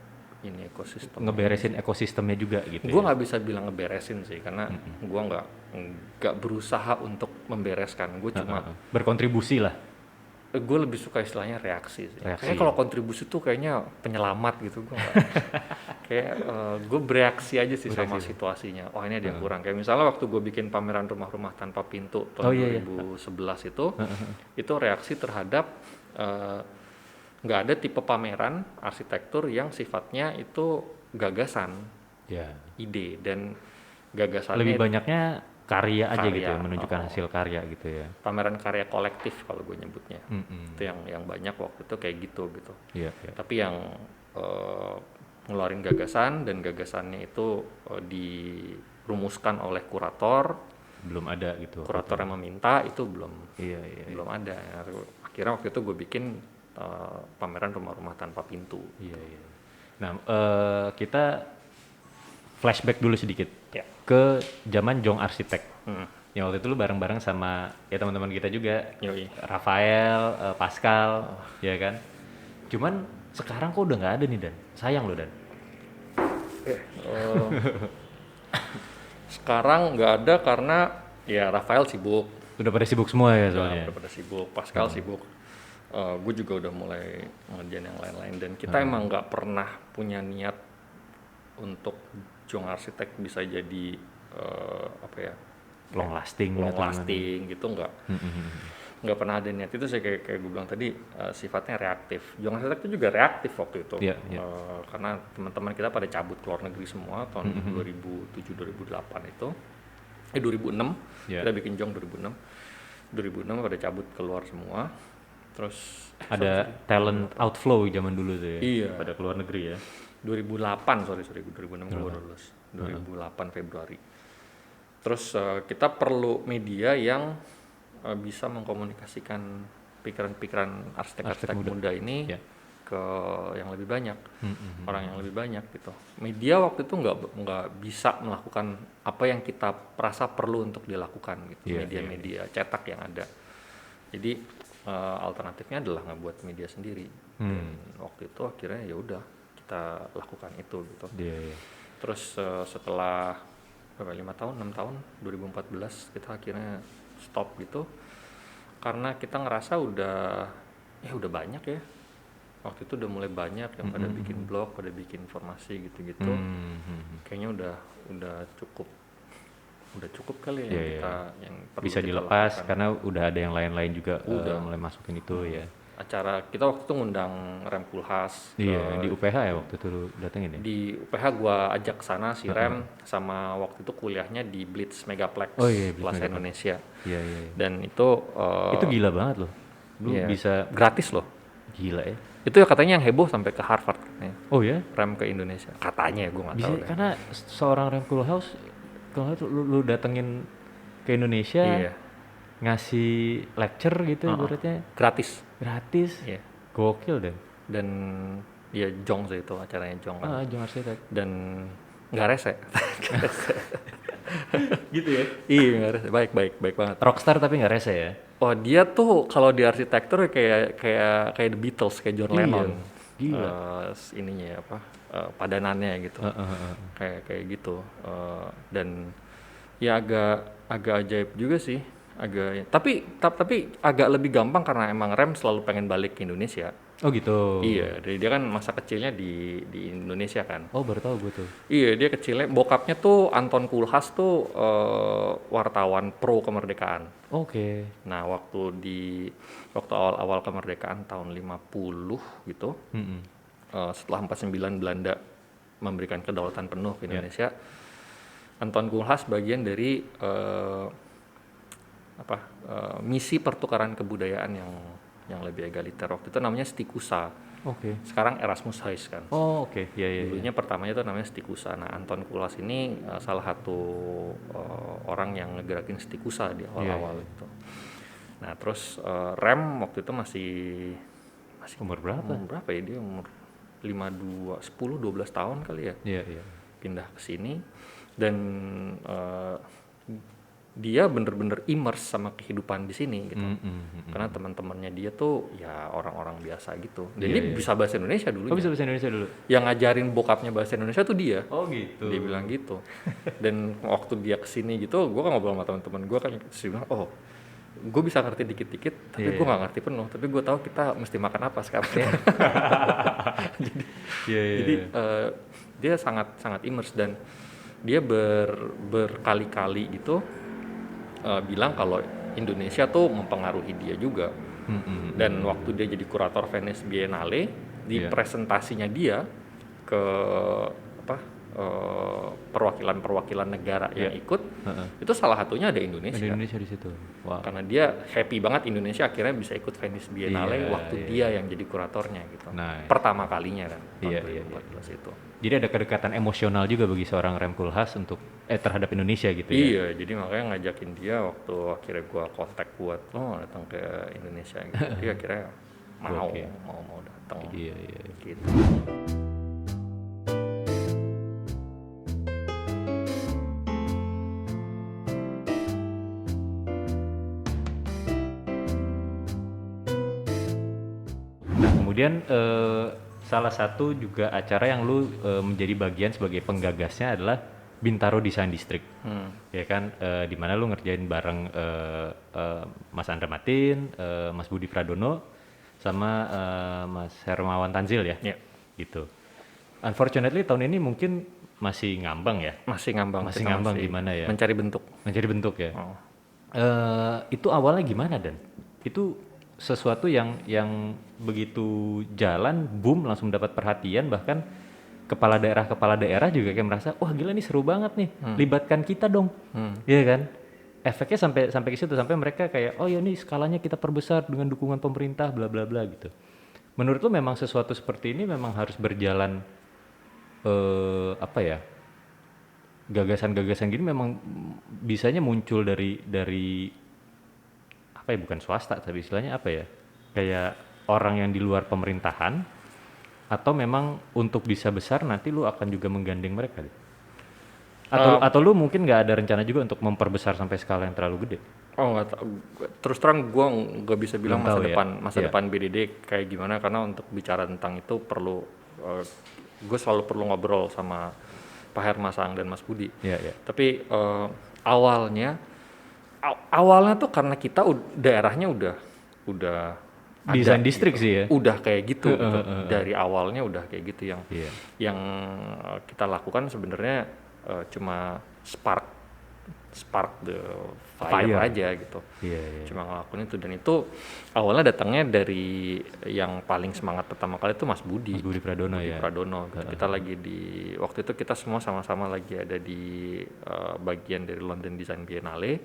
ini ekosistem. Ngeberesin ekosistemnya juga gitu. Gue nggak bisa bilang ngeberesin sih, karena gue nggak berusaha untuk membereskan. Gue cuma berkontribusi lah. Gue lebih suka istilahnya reaksi sih. Reaksi. Kayaknya kalau kontribusi tuh kayaknya penyelamat gitu. Gue kayak gue bereaksi aja sih sama situasinya. Oh ini ada yang kurang. Kayak misalnya waktu gue bikin pameran rumah-rumah tanpa pintu tahun 2011 itu reaksi terhadap nggak ada tipe pameran arsitektur yang sifatnya itu gagasan, ide dan gagasannya lebih banyaknya karya aja gitu ya, menunjukkan hasil karya gitu ya. Pameran karya kolektif kalau gue nyebutnya. Itu yang banyak waktu itu kayak gitu. Iya. Tapi yang ngeluarin gagasan dan gagasannya itu dirumuskan oleh kurator, belum ada gitu. Kurator yang meminta itu belum ada. Akhirnya waktu itu gue bikin pameran rumah-rumah tanpa pintu. Iya. Nah, kita flashback dulu sedikit ke zaman Jong Arsitek. Yang waktu itu lu bareng-bareng sama ya teman-teman kita juga, Rafael, Pascal, ya kan. Cuman sekarang kok udah nggak ada nih Dan. Sayang lo Dan. Sekarang nggak ada karena ya Rafael sibuk. Udah pada sibuk semua ya soalnya. Udah pada sibuk. Pascal sibuk. Gue juga udah mulai ngerjain yang lain-lain, dan kita emang nggak pernah punya niat untuk Jong Arsitek bisa jadi long lasting gitu, nggak pernah ada niat itu. Saya kayak gue bilang tadi, sifatnya reaktif. Jong Arsitek itu juga reaktif waktu itu. Karena teman-teman kita pada cabut ke luar negeri semua tahun 2007-2008 itu 2006 kita bikin Jong 2006 pada cabut keluar semua. Terus ada talent outflow zaman dulu tuh ya. Iya. Pada keluar negeri ya. 2008 2006 baru lulus. 2008 Februari. Terus kita perlu media yang bisa mengkomunikasikan pikiran-pikiran arsitek muda ini ke yang lebih banyak, orang yang lebih banyak gitu. Media waktu itu nggak bisa melakukan apa yang kita merasa perlu untuk dilakukan gitu. Media-media cetak yang ada. Jadi alternatifnya adalah ngebuat media sendiri. Dan waktu itu akhirnya ya udah kita lakukan itu gitu. Terus setelah 5 tahun 6 tahun 2014 kita akhirnya stop gitu karena kita ngerasa udah banyak ya. Waktu itu udah mulai banyak yang pada bikin blog, pada bikin informasi gitu-gitu. Kayaknya udah cukup kali ya kita yang perlu bisa dilepas lakukan. Karena udah ada yang lain-lain juga mulai masukin itu ya. Acara kita waktu itu ngundang Rem Koolhaas di UPH ya waktu itu lu datengin ya? Di UPH gua ajak sana si Rem sama waktu itu kuliahnya di Blitz Megaplex Plaza Indonesia. Iya. Dan itu gila banget loh. Lu bisa gratis loh. Gila ya. Itu ya katanya yang heboh sampai ke Harvard katanya. Oh ya? Rem ke Indonesia. Katanya gua enggak tahu. Karena seorang Rem Koolhaas kalau lu datengin ke Indonesia ngasih lecture gitu berarti gratis gokil dan ya Jong sih itu acaranya Jong kan. Jong Arsitek dan nggak rese gitu ya. Iya nggak rese, baik banget, rockstar tapi nggak rese ya. Dia tuh kalau di arsitektur kayak The Beatles, kayak John Lennon. Gila. Ininya padanannya gitu. Kayak gitu. Dan ya agak ajaib juga sih. Tapi agak lebih gampang karena emang Rem selalu pengen balik ke Indonesia. Oh gitu. Iya, dia kan masa kecilnya di Indonesia kan. Oh baru tahu gue tuh. Iya, dia kecilnya bokapnya tuh Anton Koolhaas tuh wartawan pro kemerdekaan. Oke. Nah waktu awal kemerdekaan tahun 50 gitu, setelah 49 Belanda memberikan kedaulatan penuh ke Indonesia, Anton Koolhaas bagian dari misi pertukaran kebudayaan yang lebih egaliter. Waktu itu namanya Stikusa. Oke. Sekarang Erasmus Heights kan. Oh, oke. Ya, ya, ya. Dulunya pertamanya itu namanya Stikusa. Nah, Anton Kulas ini salah satu orang yang ngegerakin Stikusa di awal-awal Iya. itu. Nah, terus Rem waktu itu masih Umur berapa? berapa ya, dia umur 12 tahun kali ya. Iya, iya. Pindah ke sini dan dia bener-bener immerse sama kehidupan di sini gitu. Karena teman-temannya dia tuh ya orang-orang biasa gitu. Dan dia bisa bahasa Indonesia dulu. Oh, bisa bahasa Indonesia dulu. Yang ngajarin bokapnya bahasa Indonesia tuh dia. Oh, gitu. Dia bilang gitu. Dan waktu dia kesini gitu, gue kan ngobrol sama teman-teman gue kan, terus dia bilang, oh, gue bisa ngerti dikit-dikit, tapi gue nggak ngerti penuh. Tapi gue tahu kita mesti makan apa sekarang. Jadi dia sangat immerse dan dia berkali-kali gitu bilang kalau Indonesia tuh mempengaruhi dia juga. Dan waktu dia jadi kurator Venice Biennale, di presentasinya dia ke perwakilan-perwakilan negara yang ikut, itu salah satunya ada Indonesia. Indonesia di situ. Wow. Karena dia happy banget Indonesia akhirnya bisa ikut Venice Biennale waktu dia yang jadi kuratornya gitu. Nah, pertama kalinya kan Iya, tahun 2014 itu. Jadi ada kedekatan emosional juga bagi seorang Rem Koolhaas untuk terhadap Indonesia gitu ya. Iya, jadi makanya ngajakin dia waktu akhirnya gua kontak buat lo datang ke Indonesia gitu. Dia akhirnya mau datang. Iya. Gitu. Nah, kemudian salah satu juga acara yang lu menjadi bagian sebagai penggagasnya adalah Bintaro Design District. Ya kan, di mana lu ngerjain bareng Mas Andra Matin, Mas Budi Pradono, sama Mas Hermawan Tanzil ya. Iya. Gitu. Unfortunately tahun ini mungkin masih ngambang ya. Masih ngambang Gimana ya? mencari bentuk. Mencari bentuk ya. Itu awalnya gimana Dan? Itu sesuatu yang begitu jalan boom langsung dapat perhatian, bahkan kepala daerah juga kayak merasa wah gila nih seru banget nih, libatkan kita dong. Iya kan? Efeknya sampai ke situ, sampai mereka kayak oh ya nih skalanya kita perbesar dengan dukungan pemerintah bla bla bla gitu. Menurut lu memang sesuatu seperti ini memang harus berjalan gagasan-gagasan gini memang bisanya muncul dari apa ya, bukan swasta tapi istilahnya apa ya, kayak orang yang di luar pemerintahan, atau memang untuk bisa besar nanti lu akan juga menggandeng mereka deh? Atau lu mungkin nggak ada rencana juga untuk memperbesar sampai skala yang terlalu gede? Oh nggak tahu, terus terang gue nggak bisa bilang Belum masa depan BDD kayak gimana, karena untuk bicara tentang itu perlu gue selalu perlu ngobrol sama Pak Hermasang dan Mas Budi. Tapi awalnya tuh karena kita daerahnya udah desain ada, distrik gitu. Sih ya. Udah kayak gitu, gitu. Dari awalnya udah kayak gitu yang kita lakukan sebenarnya cuma spark the fire aja gitu. Cuma ngelakuin itu, dan itu awalnya datangnya dari yang paling semangat pertama kali itu Mas Budi Pradono ya. Gitu. Kita lagi waktu itu kita semua sama-sama lagi ada di bagian dari London Design Biennale.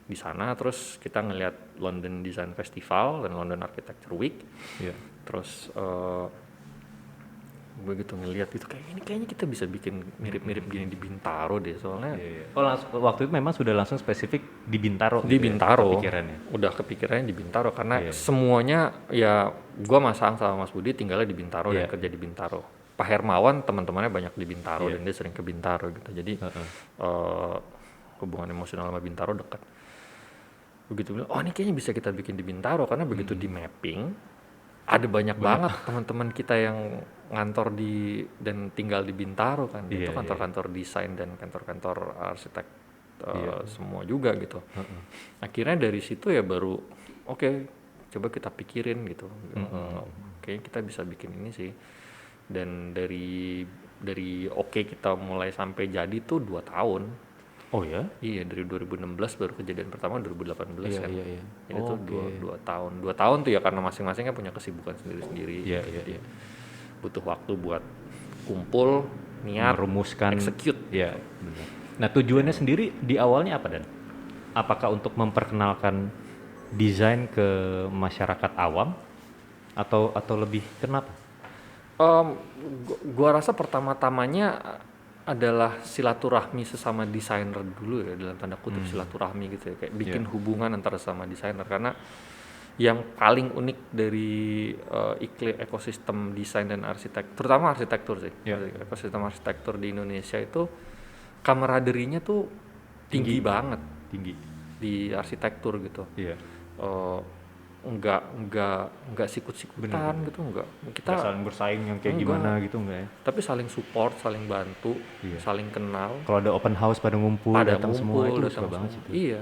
Di sana terus kita ngelihat London Design Festival dan London Architecture Week. Terus begitu ngelihat itu kayaknya kita bisa bikin mirip-mirip gini di Bintaro deh, soalnya. Oh waktu itu memang sudah langsung spesifik di Bintaro. Di Bintaro. Kepikirannya. Udah kepikirannya di Bintaro karena semuanya ya gua Masang sama Mas Budi tinggalnya di Bintaro dan kerja di Bintaro. Pak Hermawan teman-temannya banyak di Bintaro dan dia sering ke Bintaro gitu. Jadi hubungan emosional sama Bintaro dekat. Begitu bilang, oh ini kayaknya bisa kita bikin di Bintaro, karena begitu di mapping ada banyak banget teman-teman kita yang ngantor dan tinggal di Bintaro kan. Itu kantor-kantor desain dan kantor-kantor arsitek semua juga gitu. Akhirnya dari situ ya baru oke, coba kita pikirin gitu. Kayaknya kita bisa bikin ini sih. Dan dari kita mulai sampai jadi tuh 2 tahun. Oh ya? Iya, dari 2016 baru kejadian pertama 2018 kan. Iya. Ini tuh 2 tahun. 2 tahun tuh ya karena masing-masing kan punya kesibukan sendiri-sendiri. Iya. Butuh waktu buat kumpul, niat, merumuskan, execute. Iya, benar. Nah, tujuannya sendiri di awalnya apa Dan? Apakah untuk memperkenalkan desain ke masyarakat awam atau lebih kenapa? Gua rasa pertama-tamanya adalah silaturahmi sesama desainer dulu ya, dalam tanda kutip silaturahmi gitu ya, kayak bikin hubungan antara sama desainer. Karena yang paling unik dari iklim ekosistem desain dan arsitek, terutama arsitektur sih, ekosistem arsitektur di Indonesia itu kameraderinya tuh tinggi banget Tinggi. di arsitektur gitu. Iya. Enggak sikut-sikutan gitu, enggak. Kita saling bersaing yang kayak gimana gitu enggak ya? Tapi saling support, saling bantu, saling kenal. Kalau ada open house pada ngumpul, datang semua itu suka banget sih. Iya.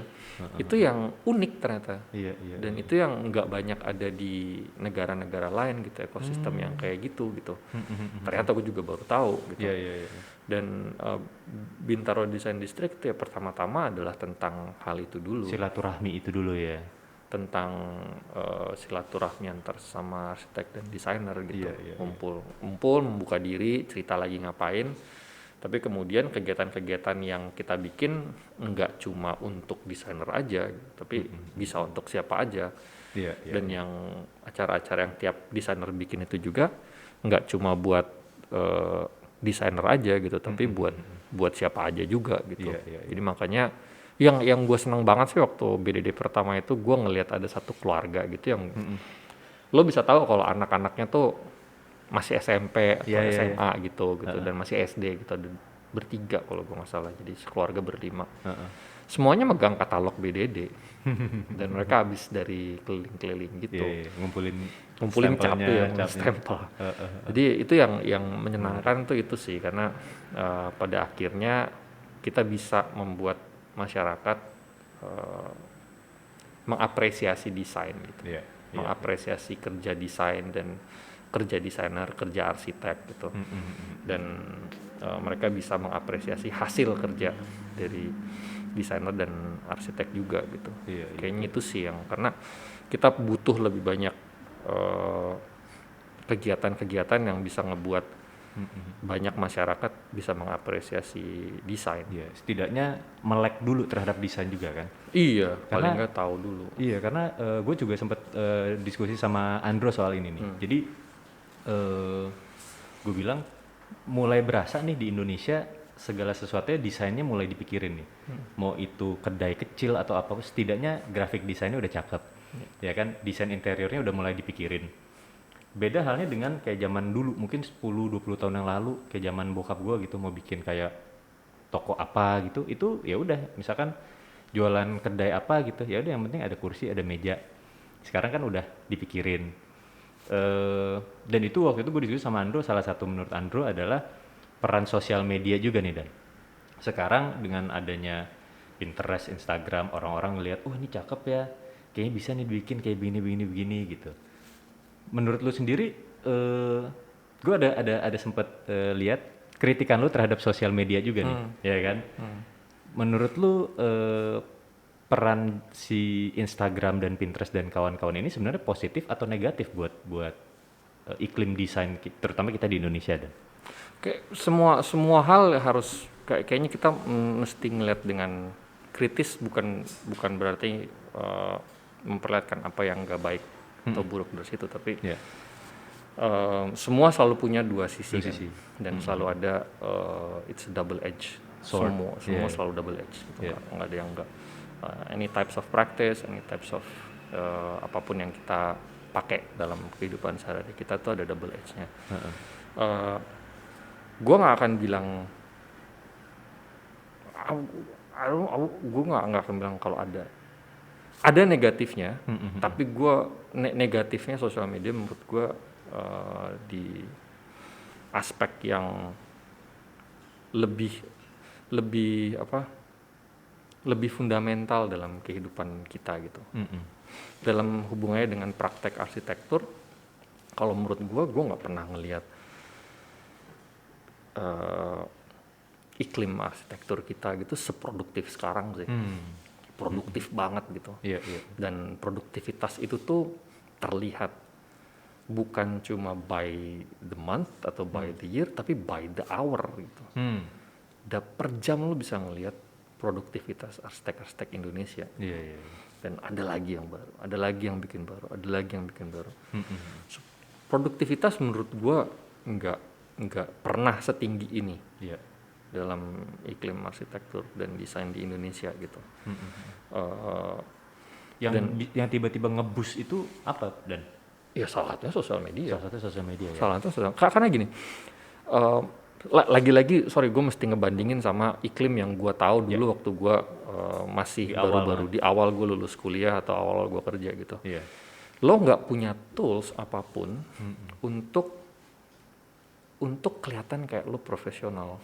Itu yang unik ternyata. Iya. Dan itu yang nggak banyak ada di negara-negara lain gitu, ekosistem yang kayak gitu. Ternyata gue juga baru tahu gitu. Iya. Dan Bintaro Design District itu ya pertama-tama adalah tentang hal itu dulu. Silaturahmi itu dulu ya. Tentang silaturahmi antar sama arsitek dan desainer gitu. Iya. Ngumpul, membuka diri, cerita lagi ngapain. Tapi kemudian kegiatan-kegiatan yang kita bikin nggak cuma untuk desainer aja, tapi bisa untuk siapa aja. Iya. Dan yang acara-acara yang tiap desainer bikin itu juga nggak cuma buat desainer aja gitu, tapi buat siapa aja juga gitu. Iya. Jadi makanya yang gue seneng banget sih waktu BDD pertama itu, gue ngelihat ada satu keluarga gitu yang lo bisa tahu kalau anak-anaknya tuh masih SMP atau SMA gitu dan masih SD gitu, ada bertiga kalau gue nggak salah, jadi keluarga berlima. Semuanya megang katalog BDD dan mereka habis dari keliling-keliling gitu. Ngumpulin cap tuh ya, stempel. Jadi itu yang menyenangkan tuh itu sih, karena pada akhirnya kita bisa membuat masyarakat mengapresiasi desain gitu, mengapresiasi kerja desain dan kerja desainer, kerja arsitek gitu, dan mereka bisa mengapresiasi hasil kerja dari desainer dan arsitek juga gitu. Kayaknya itu sih yang, karena kita butuh lebih banyak kegiatan-kegiatan yang bisa ngebuat banyak masyarakat bisa mengapresiasi desain. Iya, setidaknya melek dulu terhadap desain juga kan. Iya, Karena- paling nggak tahu dulu. Iya, karena gue juga sempat diskusi sama Andro soal ini nih. Jadi gue bilang mulai berasa nih di Indonesia segala sesuatunya desainnya mulai dipikirin nih. Mau itu kedai kecil atau apa, setidaknya grafik desainnya udah cakep. Ya kan, desain interiornya udah mulai dipikirin. Beda halnya dengan kayak zaman dulu, mungkin 10-20 tahun yang lalu, kayak zaman bokap gue gitu, mau bikin kayak toko apa gitu, itu ya udah misalkan jualan kedai apa gitu, ya udah yang penting ada kursi, ada meja. Sekarang kan udah dipikirin. Dan itu waktu itu gue diskusi sama Andro, salah satu menurut Andro adalah peran sosial media juga nih Dan. Sekarang dengan adanya Pinterest, Instagram, orang-orang ngelihat, oh ini cakep ya, kayaknya bisa nih bikin kayak begini gitu. Menurut lu sendiri, gue ada sempet lihat kritikan lu terhadap sosial media juga nih, ya kan? Menurut lu peran si Instagram dan Pinterest dan kawan-kawan ini sebenarnya positif atau negatif buat iklim desain terutama kita di Indonesia Dan? Kayak semua hal harus kayaknya kita mesti ngeliat dengan kritis, bukan berarti memperlihatkan apa yang nggak baik atau buruk dari situ, tapi semua selalu punya dua sisi. Dan selalu ada it's a double edge sword. Semua selalu double edge gitu. Nggak ada yang enggak. Any types of practice, any types of apapun yang kita pakai dalam kehidupan sehari-hari kita tuh ada double edge-nya. Gue nggak akan bilang, gue nggak akan bilang kalau ada negatifnya, tapi gue negatifnya sosial media menurut gue di aspek yang lebih fundamental dalam kehidupan kita gitu. Dalam hubungannya dengan praktek arsitektur, kalau menurut gue nggak pernah ngelihat iklim arsitektur kita gitu seproduktif sekarang sih. Produktif banget gitu. Dan produktivitas itu tuh terlihat bukan cuma by the month atau by the year, tapi by the hour gitu. Per jam lo bisa ngelihat produktivitas arsitek-arsitek Indonesia. dan ada lagi yang baru, ada lagi yang bikin baru, ada lagi yang bikin baru. Produktivitas menurut gua nggak pernah setinggi ini Iya. dalam iklim arsitektur dan desain di Indonesia gitu. Yang tiba-tiba nge-boost itu apa dan? Ya salah satunya sosial media. Salah satu sosial media ya. Salah satu karena gini, lagi-lagi sorry gue mesti ngebandingin sama iklim yang gue tahu dulu waktu gue masih Di awal baru-baru di awal gue lulus kuliah atau awal gue kerja gitu. Iya. Lo nggak punya tools apapun untuk kelihatan kayak lo profesional.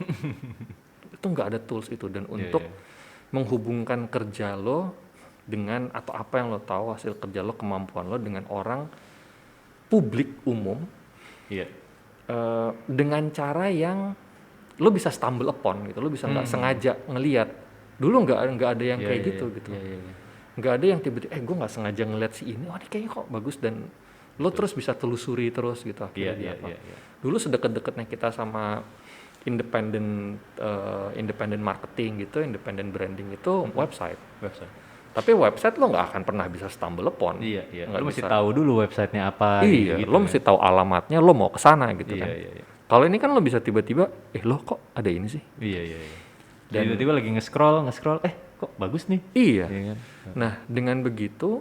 Itu nggak ada tools itu, dan untuk menghubungkan kerja lo dengan atau apa yang lo tahu hasil kerja lo, kemampuan lo dengan orang publik umum. Iya. Dengan cara yang lo bisa stumble upon gitu, lo bisa nggak sengaja ngelihat. Dulu nggak ada yang kayak gitu. Nggak ada yang tiba-tiba gue nggak sengaja ngeliat si ini, ini kayaknya kok bagus, dan lo terus bisa telusuri terus gitu akhirnya dia apa. Dulu sedekat-dekatnya kita sama independent marketing gitu, independent branding itu website. Tapi website lo nggak akan pernah bisa stumble upon. Iya. Nggak Lo mesti bisa. tahu dulu websitenya apa. Iya, gitu lo mesti tahu alamatnya, lo mau ke sana gitu kan. Iya. Kalau ini kan lo bisa tiba-tiba, lo kok ada ini sih? Iya. Dan tiba-tiba lagi nge-scroll, kok bagus nih. Iya. Kan? Nah, dengan begitu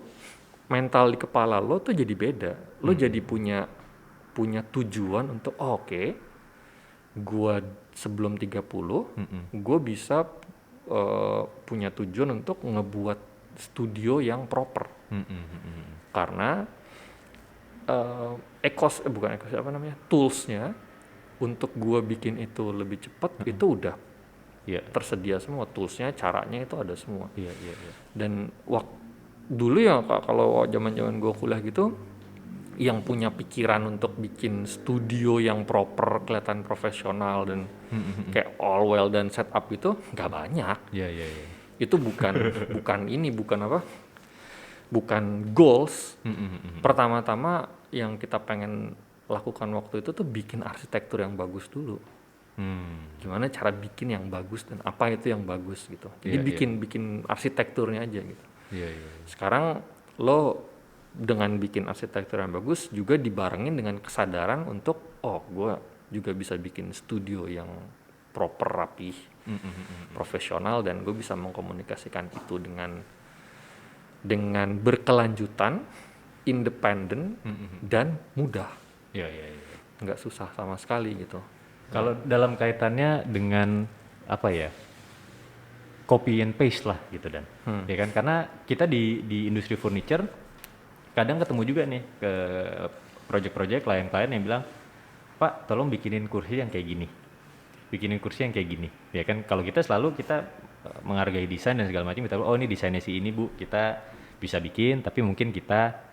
mental di kepala lo tuh jadi beda. Lo jadi punya tujuan untuk gua sebelum 30 gua bisa punya tujuan untuk ngebuat studio yang proper. Karena toolsnya untuk gua bikin itu lebih cepat itu udah tersedia semua, toolsnya, caranya itu ada semua. Iya. Dan dulu ya kalau zaman gua kuliah gitu, yang punya pikiran untuk bikin studio yang proper, kelihatan profesional dan kayak all well dan setup itu nggak banyak. Iya. Itu bukan goals. Pertama-tama yang kita pengen lakukan waktu itu tuh bikin arsitektur yang bagus dulu. Gimana cara bikin yang bagus dan apa itu yang bagus gitu. Jadi bikin arsitekturnya aja gitu. Iya. Sekarang lo dengan bikin arsitektur yang bagus juga dibarengin dengan kesadaran untuk gue juga bisa bikin studio yang proper, rapih, profesional, dan gue bisa mengkomunikasikan itu dengan berkelanjutan, independen, dan mudah. Iya. Nggak susah sama sekali gitu. Kalau dalam kaitannya dengan apa ya, copy and paste lah gitu dan, ya kan, karena kita di industri furniture kadang ketemu juga nih ke project-project klien-klien yang bilang, Pak tolong bikinin kursi yang kayak gini, ya kan. Kalau kita menghargai desain dan segala macam, kita ini desainnya si ini Bu, kita bisa bikin, tapi mungkin kita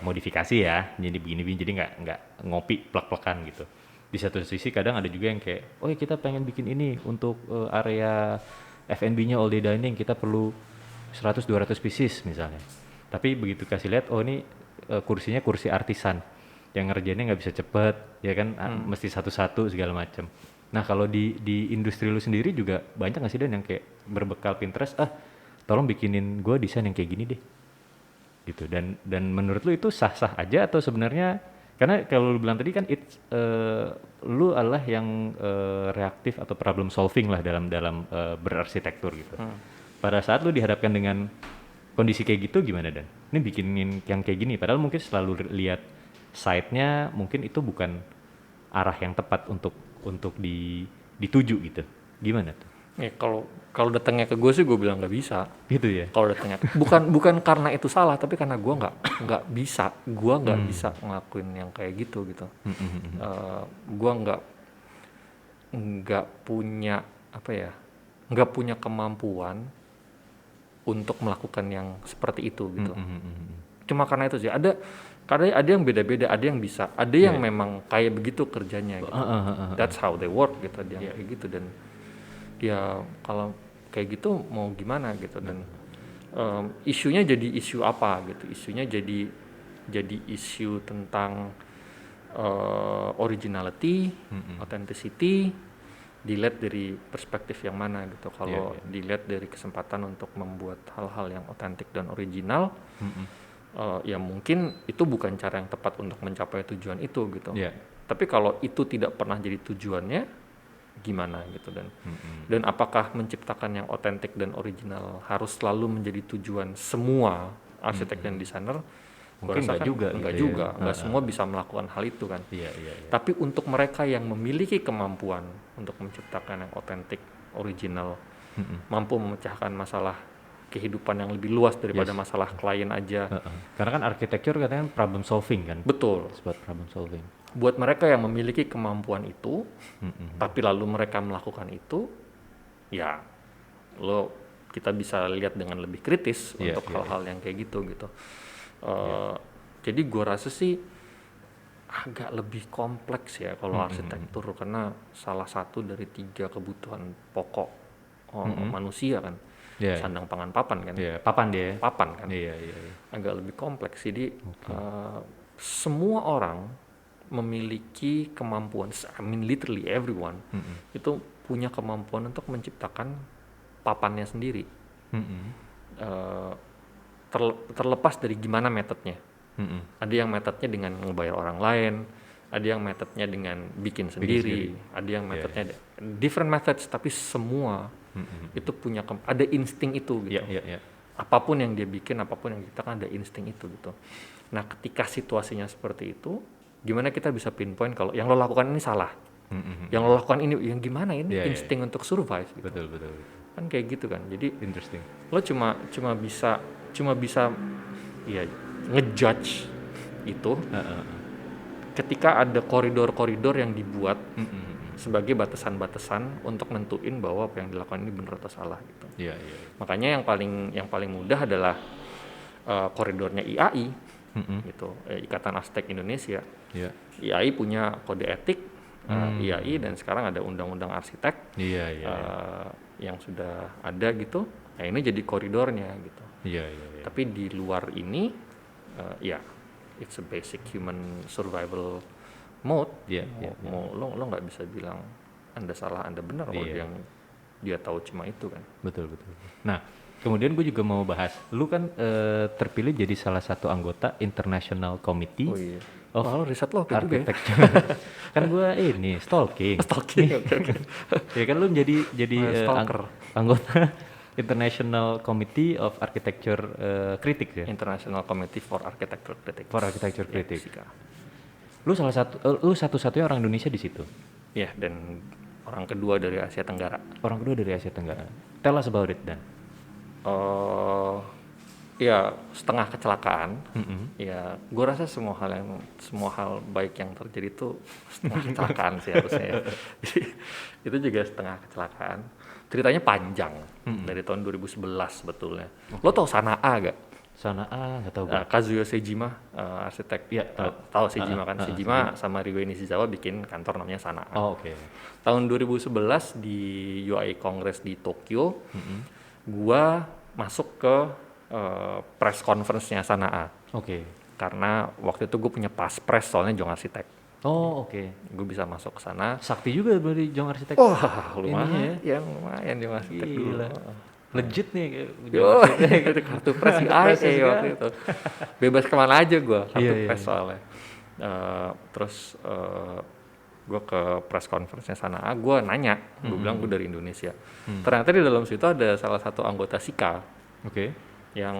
modifikasi ya, jadi begini, jadi nggak ngopi plek-plekan gitu. Di satu sisi kadang ada juga yang kayak, kita pengen bikin ini untuk area F&B-nya all day dining, kita perlu 100-200 pieces misalnya. Tapi begitu kasih lihat, ini kursinya kursi artisan, yang ngerjainnya nggak bisa cepet, ya kan, mesti satu-satu segala macam. Nah kalau di industri lu sendiri juga banyak nggak sih Dan yang kayak berbekal Pinterest, tolong bikinin gue desain yang kayak gini deh, gitu. Dan menurut lu itu sah-sah aja atau sebenarnya, karena kalau lu bilang tadi kan lu adalah yang reaktif atau problem solving lah dalam berarsitektur gitu. Pada saat lu dihadapkan dengan kondisi kayak gitu gimana Dan? Ini bikinin yang kayak gini, padahal mungkin selalu lihat site-nya, mungkin itu bukan arah yang tepat untuk dituju gitu. Gimana tuh? Ya kalau datangnya ke gue sih gue bilang nggak bisa. Gitu ya. Kalau datangnya bukan karena itu salah, tapi karena gue nggak bisa ngelakuin yang kayak gitu. Gue nggak punya kemampuan untuk melakukan yang seperti itu gitu. Cuma karena itu sih ada yang beda-beda, ada yang bisa, ada yang memang kayak begitu kerjanya gitu. That's how they work gitu, ada yang kayak gitu. Dan ya kalau kayak gitu mau gimana gitu. Dan isunya jadi isu apa gitu, isunya jadi isu tentang originality, authenticity, dilihat dari perspektif yang mana gitu. Kalau Iya. dilihat dari kesempatan untuk membuat hal-hal yang otentik dan original, ya mungkin itu bukan cara yang tepat untuk mencapai tujuan itu gitu. Iya. Tapi kalau itu tidak pernah jadi tujuannya, gimana gitu. Dan apakah menciptakan yang otentik dan original harus selalu menjadi tujuan semua arsitek dan desainer? Gua Mungkin rasa nggak kan juga nggak gitu ya. juga, nggak semua bisa melakukan hal itu kan. Iya. Tapi untuk mereka yang memiliki kemampuan untuk menciptakan yang otentik, original, mampu memecahkan masalah kehidupan yang lebih luas daripada Yes. masalah klien aja. Karena kan arsitektur katanya problem solving kan. Betul. It's about problem solving. Buat mereka yang memiliki kemampuan itu, tapi lalu mereka melakukan itu, ya kita bisa lihat dengan lebih kritis Iya, untuk iya, hal-hal yang kayak gitu. Jadi gue rasa sih agak lebih kompleks ya kalau arsitektur, karena salah satu dari 3 kebutuhan pokok manusia kan, Iya. sandang pangan papan kan, Iya, papan dia. papan kan, Iya. agak lebih kompleks. Jadi semua orang memiliki kemampuan, I mean literally everyone itu punya kemampuan untuk menciptakan papannya sendiri. Eh, terlepas dari gimana metodenya. Ada yang metodenya dengan ngebayar orang lain, ada yang metodenya dengan bikin sendiri, ada yang metodenya different methods, tapi semua itu punya ada insting itu gitu. Iya. Apapun yang dia bikin, apapun yang kita kan ada insting itu gitu. Nah, ketika situasinya seperti itu, gimana kita bisa pinpoint kalau yang lo lakukan ini salah, yang lo lakukan ini yang gimana ini Iya, insting untuk survive gitu. Betul. Kan kayak gitu kan. Jadi Interesting. lo cuma bisa ya ngejudge itu ketika ada koridor-koridor yang dibuat sebagai batasan-batasan untuk nentuin bahwa apa yang dilakukan ini benar atau salah gitu. Iya. Makanya yang paling mudah adalah koridornya IAI gitu, Ikatan Arsitek Indonesia. Iya. IAI punya kode etik IAI, dan sekarang ada undang-undang arsitek Iya. yang sudah ada gitu. Nah, ini jadi koridornya gitu. Iya. Tapi di luar ini ya it's a basic human survival mode. Iya. Lo nggak bisa bilang Anda salah, Anda benar kalau Iya. dia tahu cuma itu kan. Betul. Nah, kemudian gue juga mau bahas, lu kan terpilih jadi salah satu anggota International Committee Oh iya. of Lo riset lo kayak juga ya. Architecture. Kan gue ini stalking. Stalking. Oke. Ya kan lu jadi Stalker. anggota International Committee of Architecture Critics ya. International Committee for Architecture Critics. For Architecture Ya, Critics. SICA. Lu satu-satunya orang Indonesia di situ. Ya, dan orang kedua dari Asia Tenggara. Orang kedua dari Asia Tenggara. Tell us about it dan. Ya setengah kecelakaan. Ya, gue rasa semua hal baik yang terjadi itu setengah kecelakaan sih harusnya. Ya. Jadi, itu juga setengah kecelakaan. Ceritanya panjang dari tahun 2011 sebetulnya. Lo tau Sanaa gak? Sanaa nggak tahu gue. Kazuyo Sejima, arsitek. Iya, tahu Sejima kan? Sejima sama Ryuei Nishizawa bikin kantor namanya Sanaa. Oh, oke. Tahun 2011 di UI Congress di Tokyo, gua masuk ke press conference-nya Sanaa. Oke. Karena waktu itu gue punya pas press soalnya Jong Arsitek. Oh, oke. Gue bisa masuk ke sana. Sakti juga dari Jong Arsitek. Wah, Ininya lumayan Jong Arsitek dulu. Gila. Legit nih Jong Yo, Arsitek. itu kartu press IA waktu itu. Bebas kemana aja gue, kartu Iya. press soalnya. Terus gue ke press conference-nya sana, gue nanya, gue bilang gue dari Indonesia. Ternyata di dalam situ ada salah satu anggota SICA Oke. yang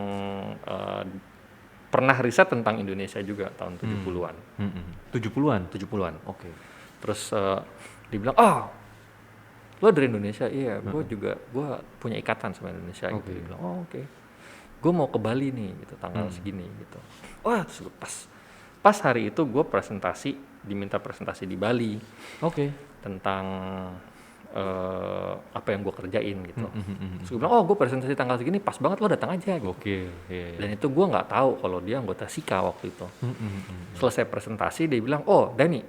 pernah riset tentang Indonesia juga tahun 70-an. 70-an. 70-an. Oke. Terus dia bilang, lo dari Indonesia? Iya, gue punya ikatan sama Indonesia. Gitu. Oke. Dia bilang, oke. Gue mau ke Bali nih, gitu, tanggal segini, gitu. Wah, terus pas hari itu gue diminta presentasi di Bali Oke. tentang apa yang gue kerjain gitu. Terus gue bilang, gue presentasi tanggal segini, pas banget lo datang aja. Gitu. Oke. Iya. Dan itu gue nggak tahu kalau dia anggota SICA waktu itu. Selesai presentasi dia bilang, Dani,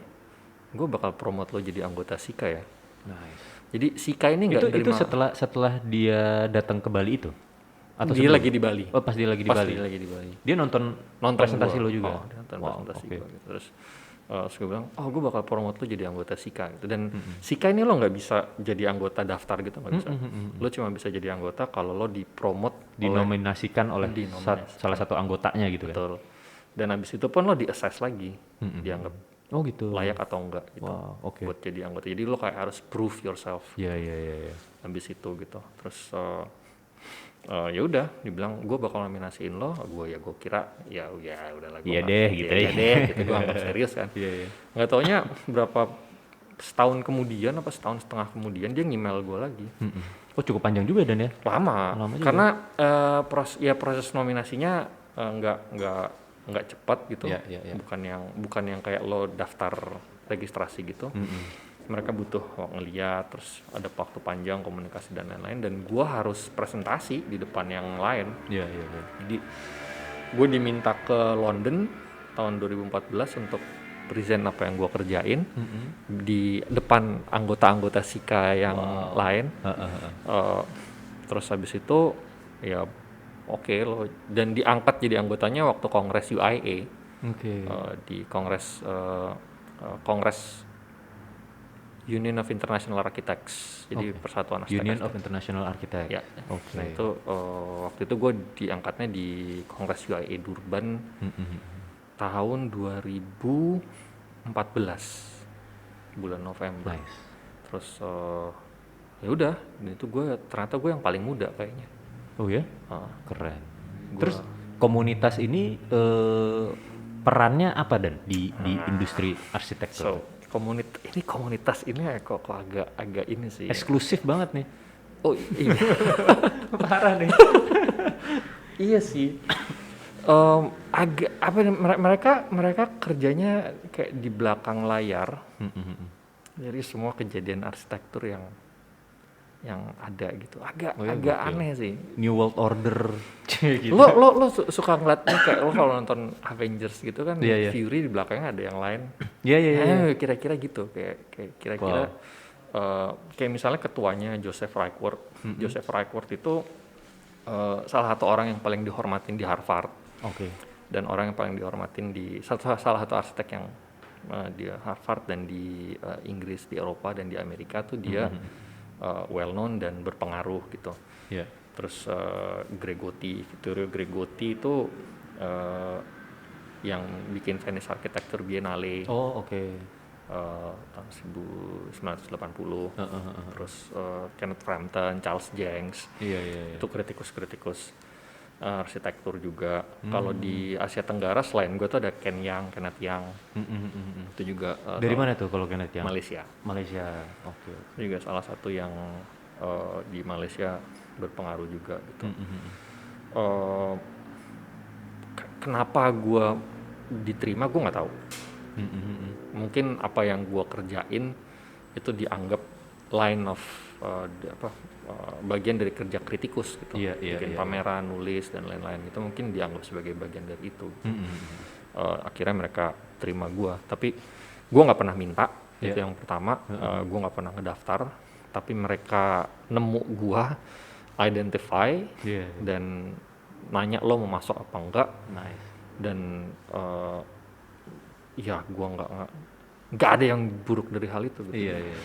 gue bakal promote lo jadi anggota SICA ya. Nice. Jadi SICA ini nggak Itu setelah dia datang ke Bali itu? Atau dia sebelum? lagi di Bali. Oh, pas dia lagi di Pas Bali. dia lagi di Bali. Dia nonton Nonton presentasi gua. lo juga. Dia nonton Wow, presentasi oke. gua gitu. Terus Terus gue bilang, oh gue bakal promote lu jadi anggota Sika gitu. Dan Sika ini lo nggak bisa jadi anggota daftar gitu, nggak bisa. Lo cuma bisa jadi anggota kalau lo dipromote Dinominasikan oleh Dinominasikan. salah satu anggotanya gitu kan. betul. Dan habis itu pun lo di-assess lagi, dianggap Oh gitu. layak atau enggak gitu Wah, oke. buat jadi anggota. Jadi lo kayak harus prove yourself Iya iya iya. Iya. habis itu gitu. Terus ya udah dibilang gue bakal nominasiin lo, gue kira ya udahlah Iya deh, gitu ya. deh gitu, gue anggap serius kan. Iya iya. Nggak taunya berapa setahun kemudian apa setahun setengah kemudian dia ngemail gue lagi. Oh cukup panjang juga Dan ya. Lama Lama juga. karena proses nominasinya nggak cepat gitu. Iya, iya, iya. bukan yang kayak lo daftar registrasi gitu. Mereka butuh ngeliat, terus ada waktu panjang komunikasi dan lain-lain, dan gue harus presentasi di depan yang lain. Iya iya iya. Jadi gue diminta ke London tahun 2014 untuk present apa yang gue kerjain di depan anggota-anggota Sika yang lain. Terus habis itu ya oke lo, dan diangkat jadi anggotanya waktu kongres UIA. Oke. Di kongres Union of International Architects, jadi persatuan arsitek. Union of International Architect. Ya. Oke. Nah itu waktu itu gue diangkatnya di kongres UIA Durban tahun 2014 bulan November. Nice. Terus ya udah, dan itu ternyata gue yang paling muda kayaknya. Oh ya? Uh, Keren. Gua- Terus komunitas ini perannya apa Dan di industri arsitektur? So komunitas ini kok agak ini sih. Eksklusif banget nih. Oh iya. Parah nih. Iya sih. Agak apa nih, mereka kerjanya kayak di belakang layar. Jadi semua kejadian arsitektur yang ada gitu agak gokil. aneh sih. New World Order gitu. Lo suka ngeliatnya kayak lo kalau nonton Avengers gitu kan, Iya, iya. Fury di belakangnya ada yang lain. Iya iya iya. Kira-kira gitu, kayak kira-kira kayak misalnya ketuanya Joseph Reichert. Joseph Reichert itu salah satu orang yang paling dihormatin di Harvard. Oke. Dan orang yang paling dihormatin di salah satu arsitek yang di Harvard dan di Inggris, di Eropa dan di Amerika tuh dia well known dan berpengaruh gitu. Iya. Terus Gregotti, Vittorio Gregotti itu yang bikin Venice Architecture Biennale Oh oke. tahun 1980. Terus Kenneth Frampton, Charles Jenks, Iya iya iya. itu kritikus arsitektur juga. Kalau di Asia Tenggara selain gue tuh ada Kenneth Yang, itu juga Dari mana tuh kalau Kenneth yang? Malaysia. Malaysia. Oke. Itu juga salah satu yang di Malaysia berpengaruh juga gitu. Kenapa gue diterima gue nggak tahu. Mungkin apa yang gue kerjain itu dianggap line of bagian dari kerja kritikus gitu. Iya, iya, Bikin iya, pameran, nulis dan lain-lain itu mungkin dianggap sebagai bagian dari itu. Akhirnya mereka terima gue, tapi gue nggak pernah minta. Itu yang pertama. Gue nggak pernah ngedaftar, tapi mereka nemu gue, identify, dan nanya lo mau masuk apa enggak. Nice. Dan ya gue nggak ada yang buruk dari hal itu gitu. Iya iya.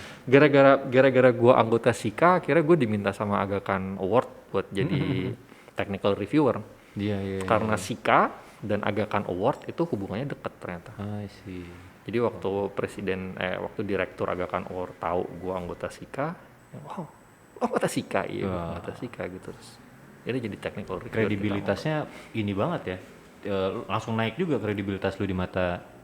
Gara-gara gue anggota Sika, akhirnya gue diminta sama Aga Khan Award buat jadi technical reviewer. Iya iya. Karena Sika dan Aga Khan Award itu hubungannya deket ternyata. I see. Jadi waktu waktu direktur Aga Khan Award tahu gue anggota Sika, wow, anggota Sika, iya gua anggota Sika gitu. Terus ini jadi technical reviewer. Kredibilitasnya ini banget ya. Langsung naik juga kredibilitas lu di mata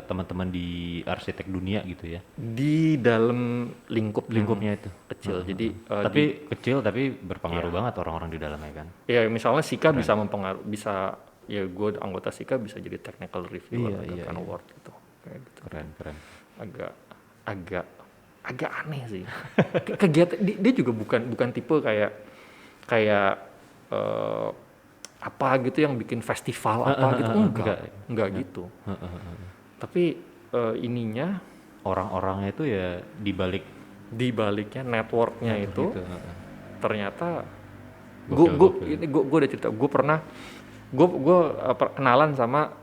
teman-teman di arsitek dunia gitu ya. Di dalam Lingkupnya itu kecil. Jadi tapi kecil tapi berpengaruh banget orang-orang di dalamnya kan. ya misalnya Sika bisa mempengaruhi, ya gue anggota Sika bisa jadi technical reviewer Aga Khan Award gitu. Kayak gitu. Keren. Agak aneh sih. Kegiatan dia juga bukan tipe kayak apa gitu yang bikin festival apa gitu, enggak gitu. Tapi ininya Orang-orangnya itu ya di baliknya networknya itu gitu. ternyata Gokil. gue udah cerita, gue pernah kenalan sama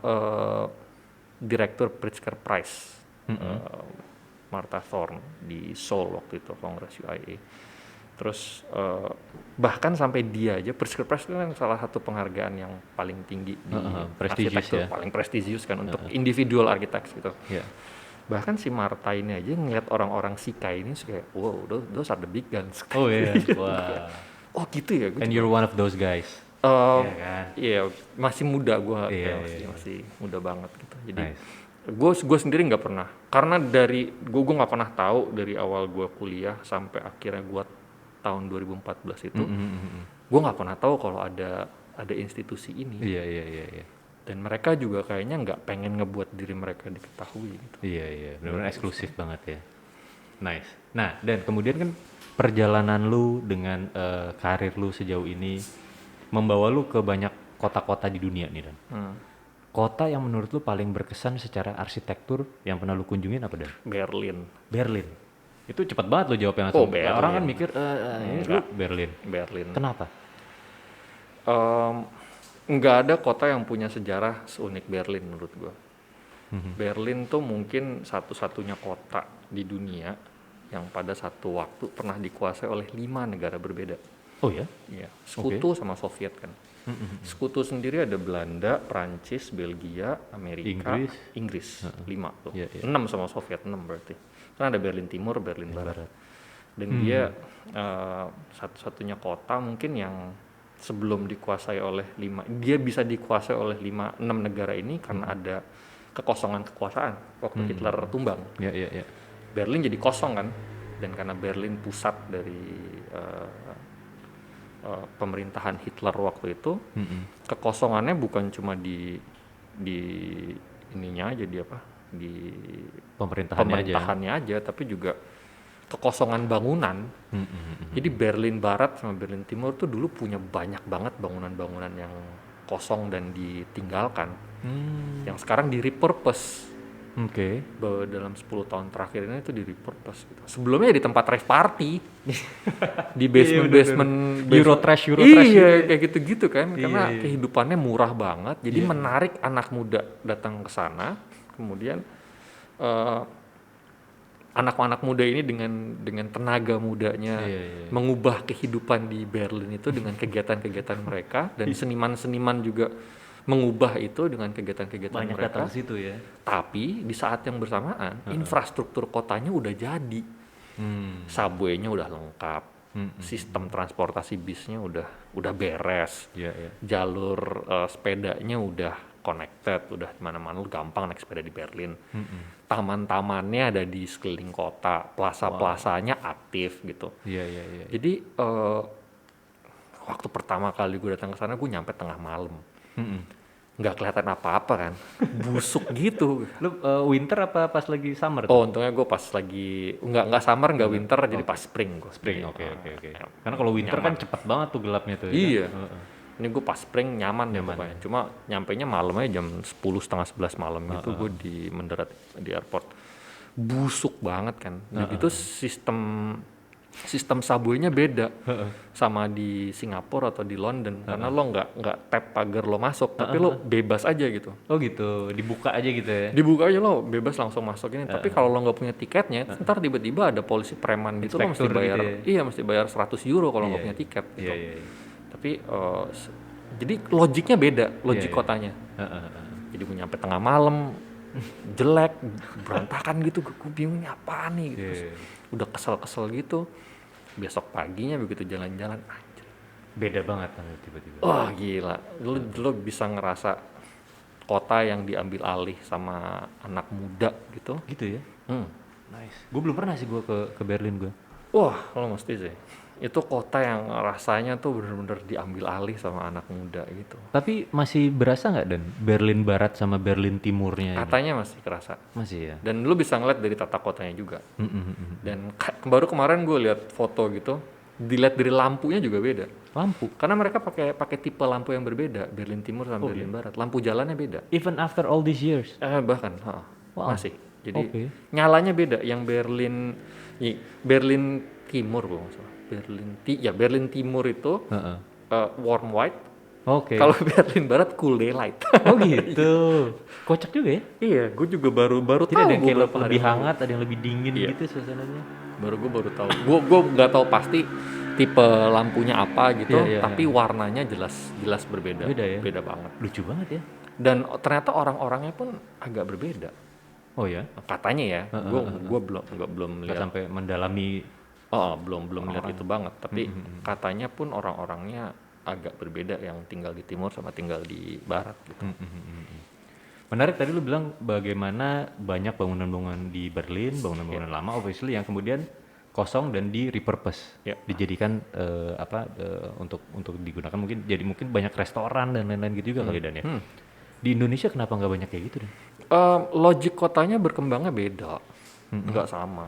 direktur Pritzker Prize, Martha Thorne di Seoul waktu itu, Kongres UIA. Terus bahkan sampai dia aja, Pritzker Prize itu kan salah satu penghargaan yang paling tinggi di prestigious arsitektur, ya. paling prestisius kan untuk individual architects gitu. Yeah. Bahkan si Martha ini aja ngeliat orang-orang Shikai ini kayak, wow, those are the big guns. Oh iya, wah. Oh gitu ya. And you're one of those guys. Iya kan? Iya, masih muda gue, Iya. masih muda banget gitu. Jadi Nice. gue sendiri nggak pernah, karena dari gue nggak pernah tahu dari awal gue kuliah sampai akhirnya gue tahun 2014 itu, gue nggak pernah tahu kalau ada institusi ini. Iya. Dan mereka juga kayaknya nggak pengen ngebuat diri mereka diketahui gitu. Iya, benar-benar eksklusif banget ya. Nice. Nah, dan kemudian kan perjalanan lu dengan karir lu sejauh ini membawa lu ke banyak kota-kota di dunia nih, Dan. Kota yang menurut lu paling berkesan secara arsitektur yang pernah lu kunjungin apa, Dan? Berlin. Berlin. Itu cepat banget lu jawabnya langsung. Berlin. Orang kan mikir ini lu Berlin. Kenapa? Nggak ada kota yang punya sejarah seunik Berlin menurut gua. Berlin tuh mungkin satu-satunya kota di dunia yang pada satu waktu pernah dikuasai oleh 5 negara berbeda. Oh ya? Iya, sekutu sama Soviet kan. Sekutu sendiri ada Belanda, Prancis, Belgia, Amerika, Inggris. 5 tuh. 6 sama Soviet, 6 berarti. Karena ada Berlin Timur, Berlin Barat. Dan dia satu-satunya kota mungkin yang sebelum dikuasai oleh 5, dia bisa dikuasai oleh 6 negara ini karena ada kekosongan kekuasaan waktu Hitler tumbang. Iya. Berlin jadi kosong kan, dan karena Berlin pusat dari pemerintahan Hitler waktu itu, kekosongannya bukan cuma di ininya aja, di pemerintahannya aja, tapi juga kekosongan bangunan. Jadi Berlin Barat sama Berlin Timur tuh dulu punya banyak banget bangunan-bangunan yang kosong dan ditinggalkan, yang sekarang di-repurpose. Dalam 10 tahun terakhir ini itu di-repurpose gitu. Sebelumnya di tempat rave party, di basement Eurotrash. Iya, kayak gitu-gitu kan, karena kehidupannya murah banget, jadi menarik anak muda datang ke sana. Kemudian anak-anak muda ini dengan tenaga mudanya mengubah kehidupan di Berlin itu dengan kegiatan-kegiatan mereka, dan seniman-seniman juga mengubah itu dengan kegiatan-kegiatan banyak mereka. datang ke situ ya. Tapi di saat yang bersamaan infrastruktur kotanya udah jadi, subway-nya udah lengkap, sistem transportasi bisnya udah beres, jalur sepedanya udah connected, udah mana-mana lu gampang naik sepeda di Berlin. Taman-tamannya ada di sekeliling kota, plaza-plazanya aktif gitu. Iya. Jadi waktu pertama kali gue datang ke sana, gue nyampe tengah malam, nggak kelihatan apa-apa kan, busuk gitu. Lu winter apa pas lagi summer? Oh, untungnya gue pas lagi nggak summer, nggak winter, jadi pas spring gue. Oke. Karena kalau winter kan cepet banget tuh gelapnya tuh. Iya. Ini gue pas spring nyaman ya pokoknya. Cuma nyampainya malamnya jam 10, setengah 11 malam gitu, gue mendarat di airport. Busuk banget kan. Jadi itu sistem subway-nya beda sama di Singapura atau di London, karena lo nggak tap pagar lo masuk, tapi lo bebas aja gitu. Oh gitu, dibuka aja gitu ya? Dibuka aja, lo bebas langsung masuk ini. Tapi kalau lo nggak punya tiketnya, ntar tiba-tiba ada polisi preman gitu, lo mesti bayar. Gitu ya? Iya, mesti bayar 100 euro kalau nggak punya tiket. Gitu. Iya. Tapi jadi logiknya beda, logik kotanya. Jadi gue nyampe tengah malam, jelek, berantakan gitu, gue bingung ini apaan nih gitu. Terus udah kesel-kesel gitu. Besok paginya begitu jalan-jalan, anjir, beda banget tiba-tiba. Wah gila, lu bisa ngerasa kota yang diambil alih sama anak muda gitu. Gitu ya? Nice. Gue belum pernah sih gue ke Berlin gue. Wah, lo mesti sih. Itu kota yang rasanya tuh bener-bener diambil alih sama anak muda gitu. Tapi masih berasa nggak, Dan? Berlin Barat sama Berlin Timurnya katanya masih kerasa. Masih ya? Dan lu bisa ngeliat dari tata kotanya juga. Dan baru kemarin gue lihat foto gitu, dilihat dari lampunya juga beda. Lampu? Karena mereka pakai tipe lampu yang berbeda, Berlin Timur sama Berlin Barat. Lampu jalannya beda. Even after all these years? Bahkan, Wow. masih. Jadi nyalanya beda. Yang Berlin Timur gue nggak salah. Berlin Timur itu warm white, Oke. Kalau Berlin Barat cool daylight. Oh gitu. Kocak juga ya. Iya, gue juga baru Jadi tahu ada yang kayak beberapa hari lebih lalu. hangat, ada yang lebih dingin Iya. gitu suasananya. Baru tahu. Gue nggak tahu pasti tipe lampunya apa gitu, Iya, iya, tapi iya. warnanya jelas berbeda. Beda ya? Beda banget. Lucu banget ya. Dan ternyata orang-orangnya pun agak berbeda. Oh ya. Katanya ya, gue belum Nggak lihat. sampai mendalami. Belum lihat itu banget. Tapi katanya pun orang-orangnya agak berbeda yang tinggal di timur sama tinggal di barat gitu. Menarik tadi lu bilang bagaimana banyak bangunan-bangunan di Berlin, bangunan-bangunan lama obviously yang kemudian kosong dan di repurpose, Ya. dijadikan untuk digunakan mungkin banyak restoran dan lain-lain gitu juga kali Dan ya. Di Indonesia kenapa nggak banyak kayak gitu Dan? Logik kotanya berkembangnya beda, nggak sama.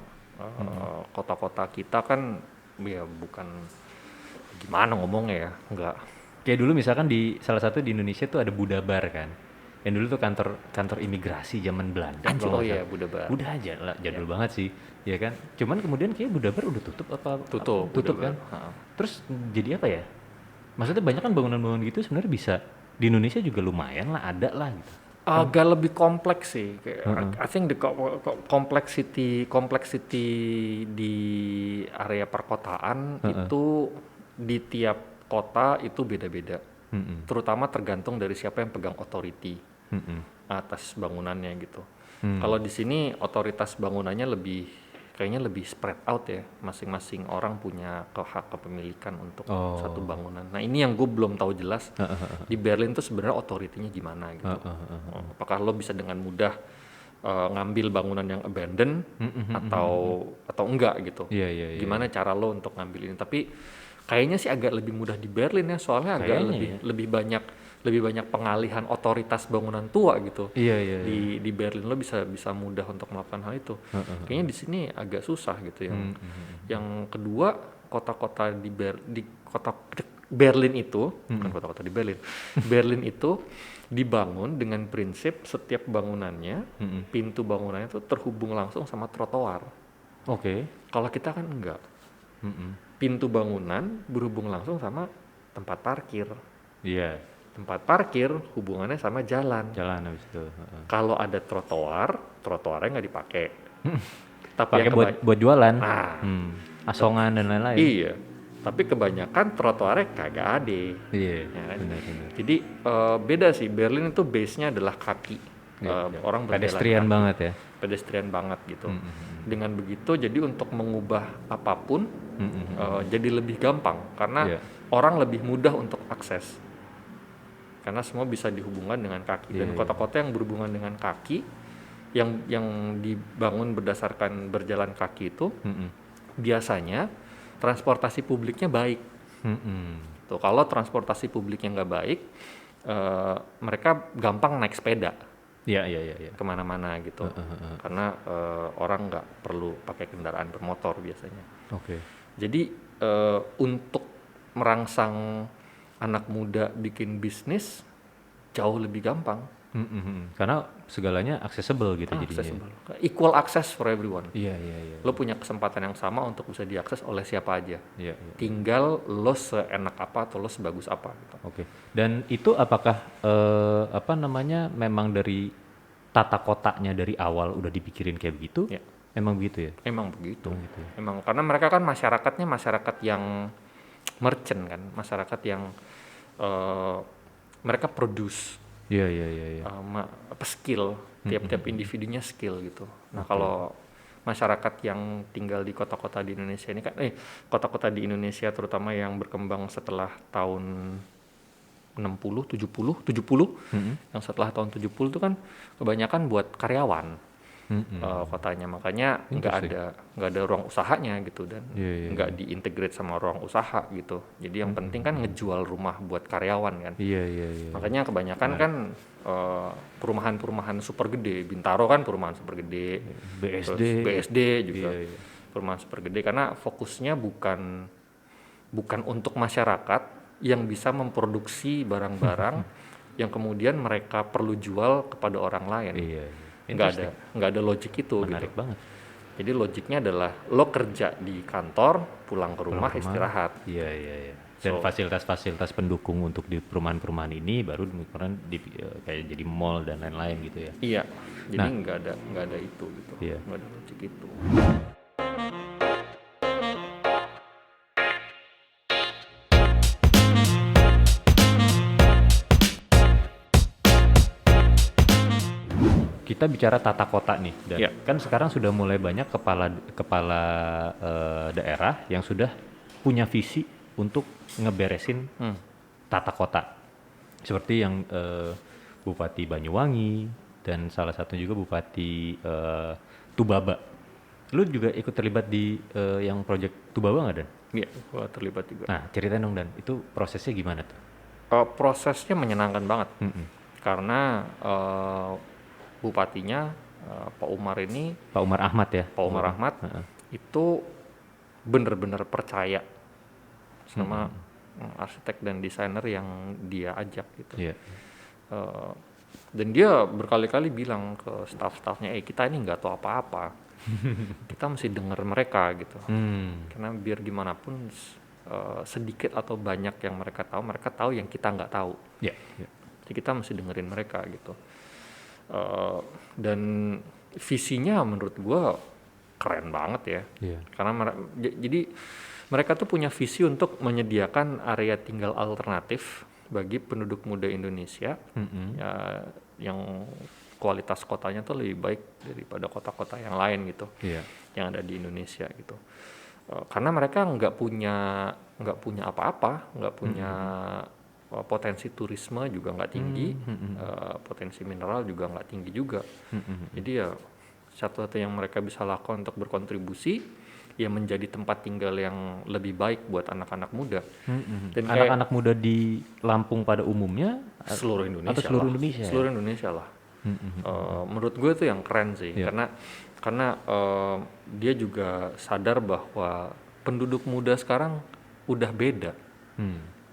Kota-kota kita kan ya bukan gimana ngomongnya ya, nggak. Kayak dulu misalkan di salah satu di Indonesia tuh ada Buddha Bar kan. Yang dulu tuh kantor imigrasi zaman Belanda. Anjir, kalau oh nggak iya, salah. Buddha Bar. Udah aja lah, jadul banget sih, ya kan. Cuman kemudian kayak Buddha Bar udah tutup apa? Tutup kan. Buddha Bar. Terus jadi apa ya? Maksudnya banyak kan bangunan-bangunan gitu sebenarnya bisa di Indonesia juga lumayan lah, ada lah gitu. Agak lebih kompleks sih. I think the complexity di area perkotaan itu di tiap kota itu beda-beda. Terutama tergantung dari siapa yang pegang authority atas bangunannya gitu. Kalau di sini otoritas bangunannya kayaknya lebih spread out ya. Masing-masing orang punya hak kepemilikan untuk satu bangunan. Nah ini yang gue belum tahu jelas di Berlin tuh sebenarnya otoritinya gimana gitu. Apakah lo bisa dengan mudah ngambil bangunan yang abandoned atau enggak gitu. Iya. Gimana cara lo untuk ngambil ini? Tapi kayaknya sih agak lebih mudah di Berlin ya, soalnya agak lebih banyak pengalihan otoritas bangunan tua gitu. Iya. Di Berlin lo bisa mudah untuk melakukan hal itu. Kayaknya di sini agak susah gitu ya. Yang kedua, kota-kota di kota Berlin itu, bukan kota-kota di Berlin. Berlin itu dibangun dengan prinsip setiap bangunannya, pintu bangunannya itu terhubung langsung sama trotoar. Oke. Kalau kita kan enggak. Pintu bangunan berhubung langsung sama tempat parkir. Iya. Tempat parkir hubungannya sama jalan. Jalan habis itu. Kalau ada trotoarnya nggak dipakai. Tapi Pakai buat jualan. Nah, asongan dan lain-lain. iya. Tapi kebanyakan trotoarnya kagak ada. Iya. Ya kan? Benar. Jadi beda sih. Berlin itu base-nya adalah kaki. Orang berjalan Pedestrian kaki. banget ya. Pedestrian banget gitu. Dengan begitu jadi untuk mengubah apapun jadi lebih gampang karena orang lebih mudah untuk akses. Karena semua bisa dihubungkan dengan kaki. Dan kota-kota yang berhubungan dengan kaki yang dibangun berdasarkan berjalan kaki itu biasanya transportasi publiknya baik. Tuh, kalau transportasi publiknya nggak baik, mereka gampang naik sepeda. Iya. Kemana-mana gitu. Karena orang nggak perlu pakai kendaraan bermotor biasanya. Oke. Jadi untuk merangsang anak muda bikin bisnis jauh lebih gampang. Karena segalanya accessible gitu jadinya. Accessible. Equal access for everyone. Iya. Lo punya kesempatan yang sama untuk bisa diakses oleh siapa aja. Iya. Tinggal lo seenak apa atau lo sebagus apa gitu. Oke. Dan itu apakah memang dari tata kotanya dari awal udah dipikirin kayak begitu? Ya. Emang begitu ya? Emang begitu. Gitu ya. Emang karena mereka kan masyarakatnya masyarakat yang merchant kan, masyarakat yang mereka produce. Iya. Skill, tiap-tiap individunya skill gitu. Nah, kalau masyarakat yang tinggal di kota-kota di Indonesia ini kan kota-kota di Indonesia terutama yang berkembang setelah tahun 60, 70, yang setelah tahun 70 itu kan kebanyakan buat karyawan. Kotanya, makanya nggak ada ruang usahanya gitu dan nggak diintegrate sama ruang usaha gitu. Jadi yang penting kan ngejual rumah buat karyawan kan. Iya. Makanya kebanyakan kan perumahan super gede. Bintaro kan perumahan super gede. BSD juga perumahan super gede karena fokusnya bukan untuk masyarakat yang bisa memproduksi barang-barang yang kemudian mereka perlu jual kepada orang lain. Iya. Nggak ada logik itu. Menarik gitu. banget. Jadi logiknya adalah lo kerja di kantor, pulang ke rumah istirahat. Iya. Dan fasilitas-fasilitas pendukung untuk di perumahan-perumahan ini baru kemudian kayak jadi mall dan lain-lain gitu ya. Iya, jadi Nah. nggak ada itu gitu, Iya. nggak ada logik itu. Kita bicara tata kota nih, dan Iya. kan sekarang sudah mulai banyak kepala daerah yang sudah punya visi untuk ngeberesin tata kota. Seperti yang Bupati Banyuwangi dan salah satu juga Bupati Tubaba. Lu juga ikut terlibat di yang proyek Tubaba nggak, Dan? Iya, gua terlibat juga. Nah, ceritain dong, Dan. Itu prosesnya gimana tuh? Prosesnya menyenangkan banget Mm-mm. karena bupatinya Pak Umar ini, Pak Umar Ahmad ya? Pak Umar Ahmad itu bener-bener percaya sama arsitek dan desainer yang dia ajak gitu. Iya. Dan dia berkali-kali bilang ke staff-staffnya, kita ini nggak tahu apa-apa, kita mesti dengar mereka gitu. Karena biar gimana pun sedikit atau banyak yang mereka tahu yang kita nggak tahu. Iya. Iya. Jadi kita mesti dengerin mereka gitu. Dan visinya menurut gua keren banget ya. Iya. Karena jadi mereka tuh punya visi untuk menyediakan area tinggal alternatif bagi penduduk muda Indonesia ya, yang kualitas kotanya tuh lebih baik daripada kota-kota yang lain gitu, Iya. yang ada di Indonesia gitu. Karena mereka nggak punya apa-apa, nggak punya potensi turisme juga nggak tinggi, potensi mineral juga nggak tinggi juga. Jadi ya satu-satu yang mereka bisa lakukan untuk berkontribusi ya menjadi tempat tinggal yang lebih baik buat anak-anak muda. Dan kayak Anak-anak muda di Lampung pada umumnya seluruh Indonesia atau seluruh lah. Indonesia ya? Seluruh Indonesia lah. Menurut gue itu yang keren sih, Iya. karena dia juga sadar bahwa penduduk muda sekarang udah beda,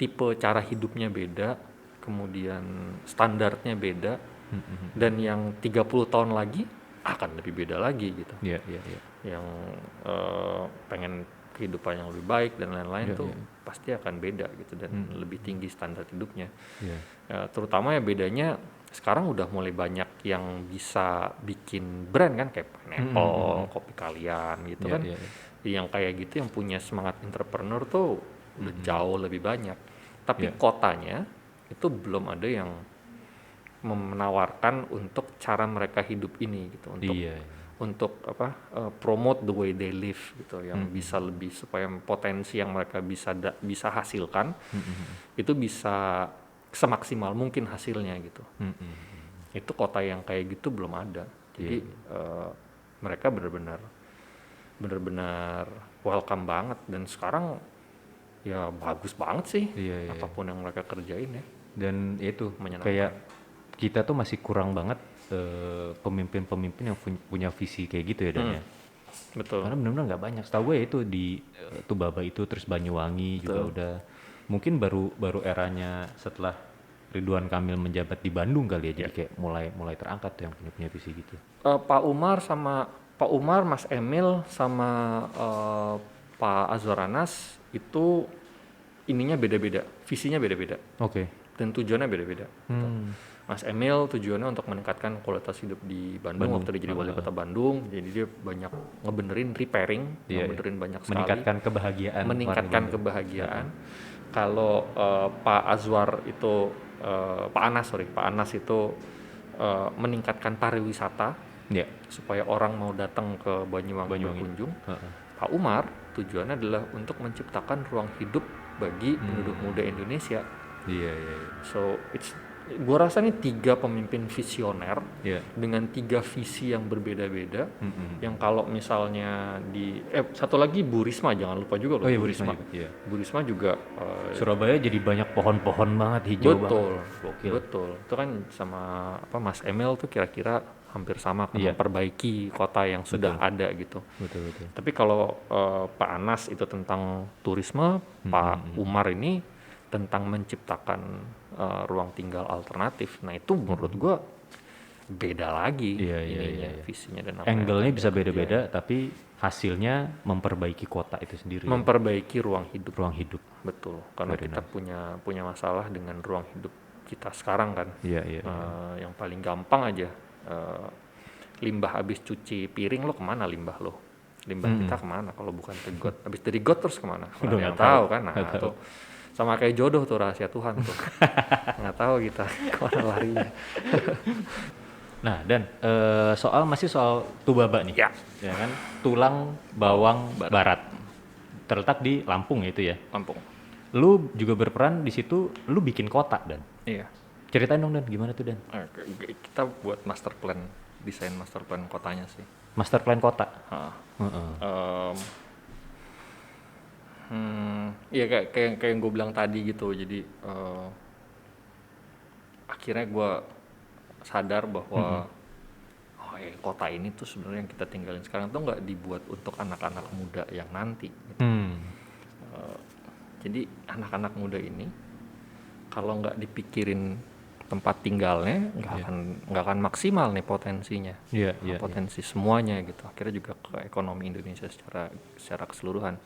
tipe cara hidupnya beda, kemudian standarnya beda, dan yang 30 tahun lagi akan lebih beda lagi gitu. Iya, iya, iya. Yang pengen kehidupan yang lebih baik dan lain-lain Iya, tuh iya. pasti akan beda gitu dan lebih tinggi standar hidupnya. Iya. Ya, terutama ya bedanya sekarang udah mulai banyak yang bisa bikin brand kan, kayak Pineapple, Kopi Kalian gitu Iya, kan. iya, iya. Yang kayak gitu yang punya semangat entrepreneur tuh udah jauh lebih banyak. Tapi Iya. kotanya itu belum ada yang menawarkan untuk cara mereka hidup ini gitu, Iya. untuk promote the way they live gitu, yang bisa lebih supaya potensi yang mereka bisa hasilkan itu bisa semaksimal mungkin hasilnya gitu. Itu kota yang kayak gitu belum ada. Jadi mereka benar-benar welcome banget, dan sekarang ya bagus banget sih. Iya, iya. Apapun yang mereka kerjain ya. Dan itu Menyenangkan. kayak kita tuh masih kurang banget pemimpin-pemimpin yang punya visi kayak gitu ya, Dan ya. Betul. Karena benar-benar nggak banyak. Setahu gue itu di Tubaba itu, terus Banyuwangi juga udah. Mungkin baru eranya setelah Ridwan Kamil menjabat di Bandung kali ya, jadi kayak mulai terangkat tuh yang punya visi gitu. Pak Umar, Mas Emil sama Pak Azwar Anas itu ininya beda-beda, visinya beda-beda, Oke. dan tujuannya beda-beda. Mas Emil tujuannya untuk meningkatkan kualitas hidup di Bandung, waktu dia jadi wali kota Bandung, jadi dia banyak ngebenerin repairing, ngebenerin banyak sekali, Meningkatkan kebahagiaan. meningkatkan kebahagiaan. Kalau Pak Azwar itu Pak Anas itu meningkatkan pariwisata, Ya. supaya orang mau datang ke Banyuwangi berkunjung. Pak Umar tujuannya adalah untuk menciptakan ruang hidup bagi penduduk muda Indonesia. Iya, iya. So gua rasa nih 3 pemimpin visioner Iya. dengan 3 visi yang berbeda-beda. Yang kalau misalnya satu lagi Bu Risma, jangan lupa juga loh. Oh iya, Bu Risma juga, iya. Bu Risma juga Surabaya jadi banyak pohon-pohon banget, hijau betul, banget. Gokil. betul. Itu kan sama Mas Emil tuh kira-kira hampir sama, kan, Iya. memperbaiki kota yang sudah ada gitu. Betul. Tapi kalau Pak Anas itu tentang turisme, Pak Umar ini tentang menciptakan ruang tinggal alternatif. Nah itu menurut gua beda lagi Iya, ininya, iya. visinya dan apa yang Angle-nya akan bisa dia kerjain. beda-beda, tapi hasilnya memperbaiki kota itu sendiri. Ya. Memperbaiki ruang hidup. Ruang hidup. Betul, karena Very kita punya masalah dengan ruang hidup kita sekarang kan. Iya, iya. Yang paling gampang aja, limbah habis cuci piring lo kemana limbah lo? Limbah kita kemana kalau bukan ke got? Habis dari got terus kemana? Udah Nggak nggak tahu tahu, kan? Nah, nggak tahu. tuh sama kayak jodoh tuh, rahasia Tuhan tuh. Nggak tahu kita kemana larinya. Nah, dan masih soal Tubaba nih. Ya. Ya kan? Tulang Bawang Barat. Terletak di Lampung ya itu ya. Lampung. Lu juga berperan di situ, lu bikin kota Dan. Iya. Ceritain dong Dan, gimana tuh Dan? Kita buat master plan, desain master plan kotanya sih. Master plan kota. Heeh. Iya kayak yang gue bilang tadi gitu. Jadi akhirnya gue sadar bahwa kota ini tuh sebenarnya yang kita tinggalin sekarang tuh nggak dibuat untuk anak-anak muda yang nanti. Gitu. Jadi anak-anak muda ini kalau nggak dipikirin tempat tinggalnya nggak akan maksimal nih potensinya. Iya. Potensi semuanya gitu. Akhirnya juga ke ekonomi Indonesia secara keseluruhan.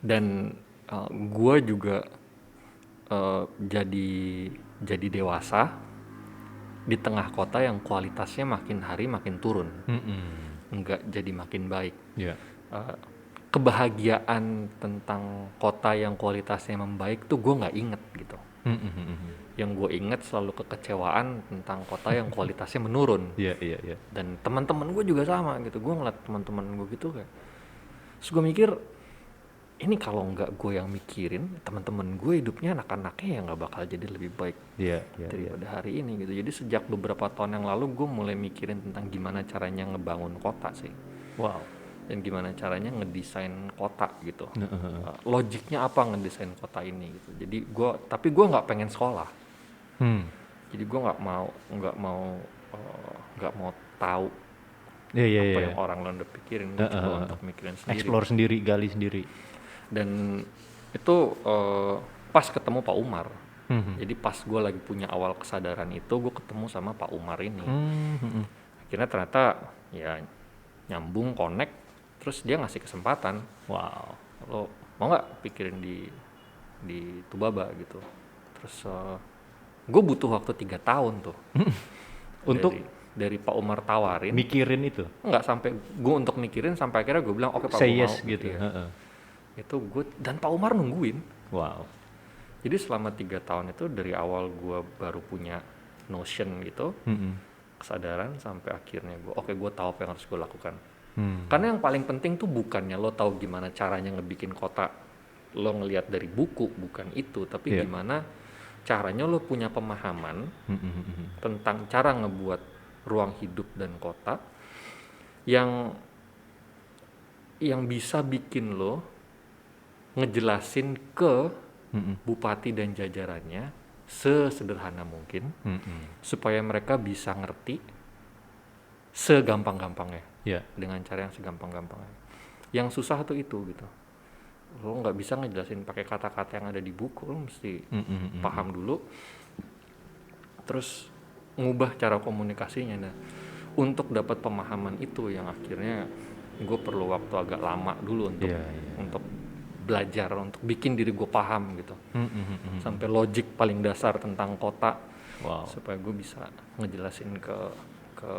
Dan gue juga jadi dewasa di tengah kota yang kualitasnya makin hari makin turun, nggak jadi makin baik. Iya. Kebahagiaan tentang kota yang kualitasnya membaik tuh gue nggak inget gitu. Yang gue inget selalu kekecewaan tentang kota yang kualitasnya menurun. Iya. Dan teman-teman gue juga sama gitu. Gue ngeliat teman-teman gue gitu kayak, terus gue mikir, ini kalau nggak gue yang mikirin, teman-teman gue hidupnya anak-anaknya ya nggak bakal jadi lebih baik daripada hari ini gitu. Jadi sejak beberapa tahun yang lalu gue mulai mikirin tentang gimana caranya ngebangun kota sih. Wow. Dan gimana caranya ngedesain kota gitu. Logiknya apa ngedesain kota ini gitu. Jadi tapi gue nggak pengen sekolah. Jadi gue nggak mau tahu apa yang orang lain udah pikirin. Gue coba untuk mikirin sendiri. Explore sendiri, gali sendiri. Dan itu pas ketemu Pak Umar. Jadi pas gue lagi punya awal kesadaran itu, gue ketemu sama Pak Umar ini. Akhirnya ternyata ya nyambung, connect, terus dia ngasih kesempatan. Wow. Lo mau nggak pikirin di Tubaba gitu. Terus gue butuh waktu 3 tahun tuh. Untuk dari Pak Umar tawarin. mikirin itu. Nggak sampai gue untuk mikirin, sampai akhirnya gue bilang oke Pak, Say gue yes mau. gitu. Iya. Itu gue dan Pak Umar nungguin. Wow. Jadi selama 3 tahun itu dari awal gue baru punya notion gitu, kesadaran, sampai akhirnya gue tahu apa yang harus gue lakukan. Karena yang paling penting tuh bukannya lo tahu gimana caranya ngebikin kota, lo ngelihat dari buku, bukan itu, tapi gimana caranya lo punya pemahaman tentang cara ngebuat ruang hidup dan kota yang bisa bikin lo ngejelasin ke bupati dan jajarannya sesederhana mungkin, supaya mereka bisa ngerti segampang-gampangnya, dengan cara yang segampang-gampangnya. Yang susah tuh itu gitu. Lo nggak bisa ngejelasin pakai kata-kata yang ada di buku, lo mesti paham dulu, terus ngubah cara komunikasinya. Nah, untuk dapat pemahaman itu yang akhirnya gue perlu waktu agak lama dulu untuk belajar, untuk bikin diri gue paham gitu, sampai logik paling dasar tentang kota, supaya gue bisa ngejelasin ke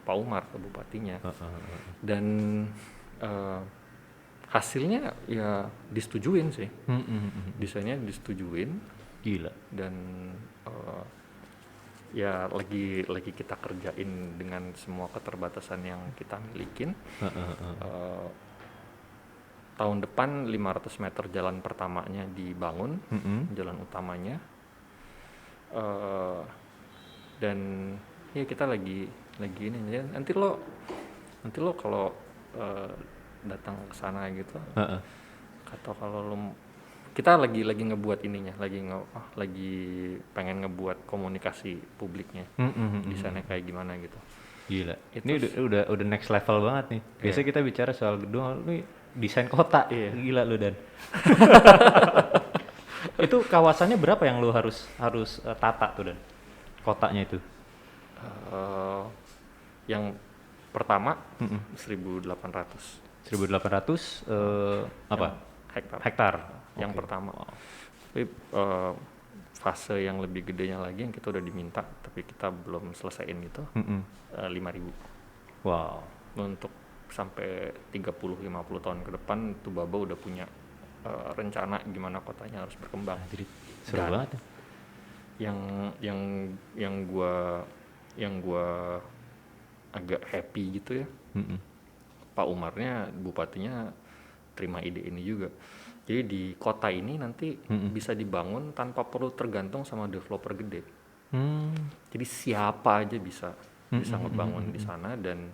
Pak Umar, ke bupatinya. Dan hasilnya ya disetujuin sih, desainnya disetujuin. Gila. Dan ya lagi kita kerjain dengan semua keterbatasan yang kita milikin. Tahun depan 500 meter jalan pertamanya dibangun, jalan utamanya. Dan ya kita lagi ini ya. Nanti lo kalau datang ke sana gitu, atau kalau lo, kita lagi ngebuat ininya, lagi pengen ngebuat komunikasi publiknya, desainnya kayak gimana gitu. Gila. Ini udah next level banget nih. Biasanya kita bicara soal gedung, lu desain kota. Gila lu Dan. Itu kawasannya berapa yang lu harus tata tuh Dan? kotanya itu? Eh, yang pertama Mm-mm. 1.800 1.800 apa? hektar. Hektar. Yang Oke. pertama. Wow. Tapi fase yang lebih gedenya lagi yang kita udah diminta tapi kita belum selesaiin gitu, Mm-mm. 5.000 Wow. untuk sampai 30-50 tahun ke depan tuh Baba udah punya rencana gimana kotanya harus berkembang. Jadi seru Dan banget ya. yang gua agak happy gitu ya, Mm-mm. Pak Umarnya, bupatinya terima ide ini juga. Jadi di kota ini nanti bisa dibangun tanpa perlu tergantung sama developer gede. Jadi siapa aja bisa ngebangun di sana dan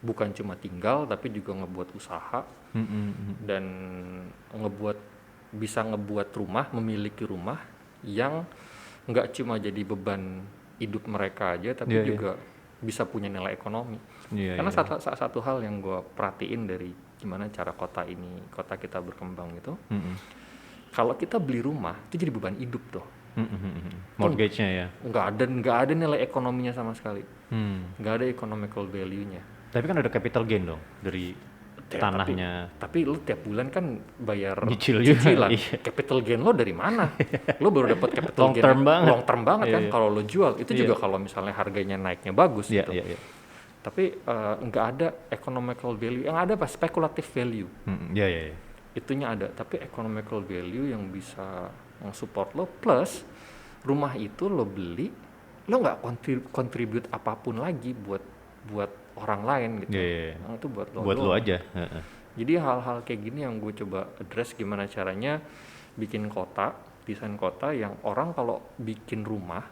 bukan cuma tinggal tapi juga ngebuat usaha dan bisa ngebuat rumah, memiliki rumah yang nggak cuma jadi beban hidup mereka aja tapi Iya, iya. juga bisa punya nilai ekonomi. Iya, Karena iya. satu hal yang gue perhatiin dari gimana cara kota kita berkembang itu, kalau kita beli rumah itu jadi beban hidup tuh. Mortgage-nya ya. Nggak ada nilai ekonominya sama sekali, Hmm. nggak ada economical value-nya. Tapi kan ada capital gain dong dari Ya, tanahnya. tapi lu tiap bulan kan bayar Nyicil juga, cicilan. iya. Capital gain lo dari mana? Lo baru dapat capital Long gain term banget. long term banget Iya, kan. iya. Kalau lo jual itu Iya. juga kalau misalnya harganya naiknya bagus Iya, gitu. iya, iya. Tapi nggak ada economical value. Yang ada apa? Speculative value. Iya, iya, iya. Itunya ada. Tapi economical value yang bisa support lo, plus rumah itu lo beli, lo nggak contribute apapun lagi buat orang lain gitu. Iya, iya, iya. Yang itu buat lo. Buat lo doang. aja. Heeh. Jadi hal-hal kayak gini yang gue coba address, gimana caranya bikin kota, desain kota yang orang kalau bikin rumah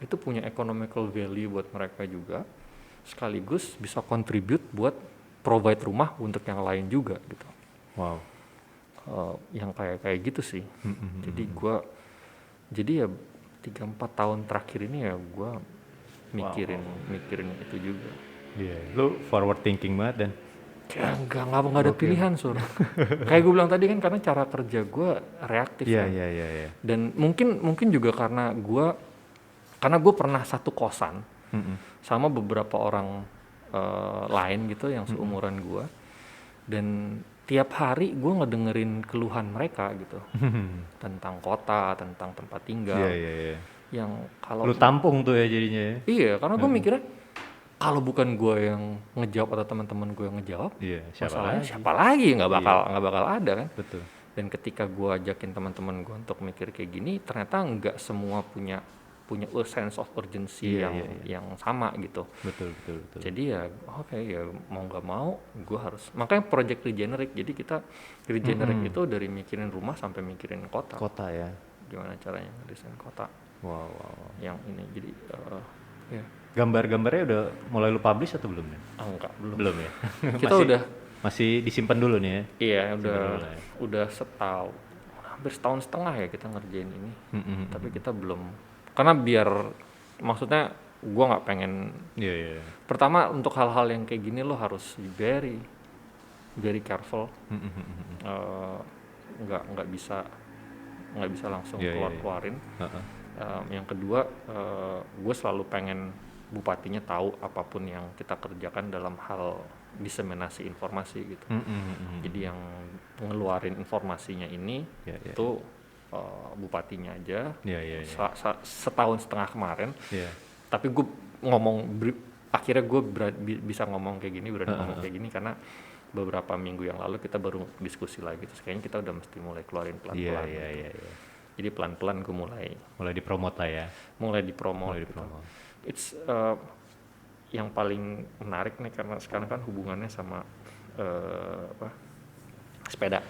itu punya economical value buat mereka juga, sekaligus bisa contribute buat provide rumah untuk yang lain juga gitu. Wow. Yang kayak gitu sih. Jadi ya 3-4 tahun terakhir ini ya gue mikirin itu juga. Iya. Lo forward thinking banget dan. Ya nggak ada pilihan Sur. Kayak gue bilang tadi kan, karena cara kerja gue reaktif Iya, kan. iya, iya, iya. Dan mungkin juga karena gue pernah satu kosan sama beberapa orang lain gitu yang seumuran gue, dan tiap hari gue ngedengerin keluhan mereka gitu tentang kota, tentang tempat tinggal. Iya, iya, iya. Yang kalau Lu tampung tuh ya jadinya ya. iya, karena gue mikirnya kalau bukan gue yang ngejawab atau teman-teman gue yang ngejawab, Iya, masalahnya siapa lagi? Nggak bakal ada kan. Betul. Dan ketika gue ajakin teman-teman gue untuk mikir kayak gini, ternyata nggak semua punya a sense of urgency yang sama gitu. Betul. Jadi ya oke, ya mau nggak mau gue harus, makanya project regenerate. Jadi kita regenerate itu dari mikirin rumah sampai mikirin kota. Kota ya. Gimana caranya desain kota Wow. yang ini. Jadi ya Gambar-gambarnya udah mulai lu publish atau belum ya? enggak, belum. Belum ya. Kita masih disimpan dulu nih ya. Iya, dulu lah ya. udah hampir setahun setengah ya kita ngerjain ini. Tapi kita belum, karena biar, maksudnya gua nggak pengen. Iya. Pertama, untuk hal-hal yang kayak gini lo harus very very careful. Nggak bisa langsung keluarin. Yang kedua, gue selalu pengen bupatinya tahu apapun yang kita kerjakan dalam hal diseminasi informasi gitu. Jadi yang ngeluarin informasinya ini itu bupatinya aja. Setahun setengah kemarin. Tapi gue akhirnya gue bisa ngomong kayak gini, berani ngomong kayak gini karena beberapa minggu yang lalu kita baru diskusi lagi. Terus kayaknya kita udah mesti mulai keluarin pelan-pelan. Iya. Jadi pelan-pelan gue mulai dipromot lah ya. Mulai dipromot. It's yang paling menarik nih karena sekarang kan hubungannya sama sepeda.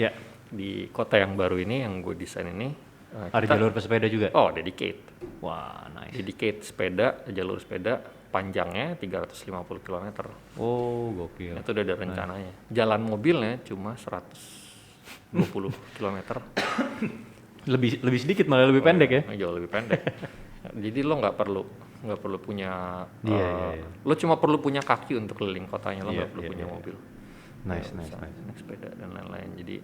Ya. Di kota yang baru ini yang gue desain ini. Ada jalur pesepeda juga? Oh, dedicate. Wah, nice. Dedicate jalur sepeda panjangnya 350 km. Oh, gokil. Itu udah ada rencananya. Jalan mobilnya cuma 120 km. Lebih sedikit, malah lebih pendek ya? Jauh lebih pendek. Jadi lo nggak perlu punya, Iya. lo cuma perlu punya kaki untuk keliling kotanya, lo nggak perlu punya mobil. Nice. Naik sepeda dan lain-lain. Jadi,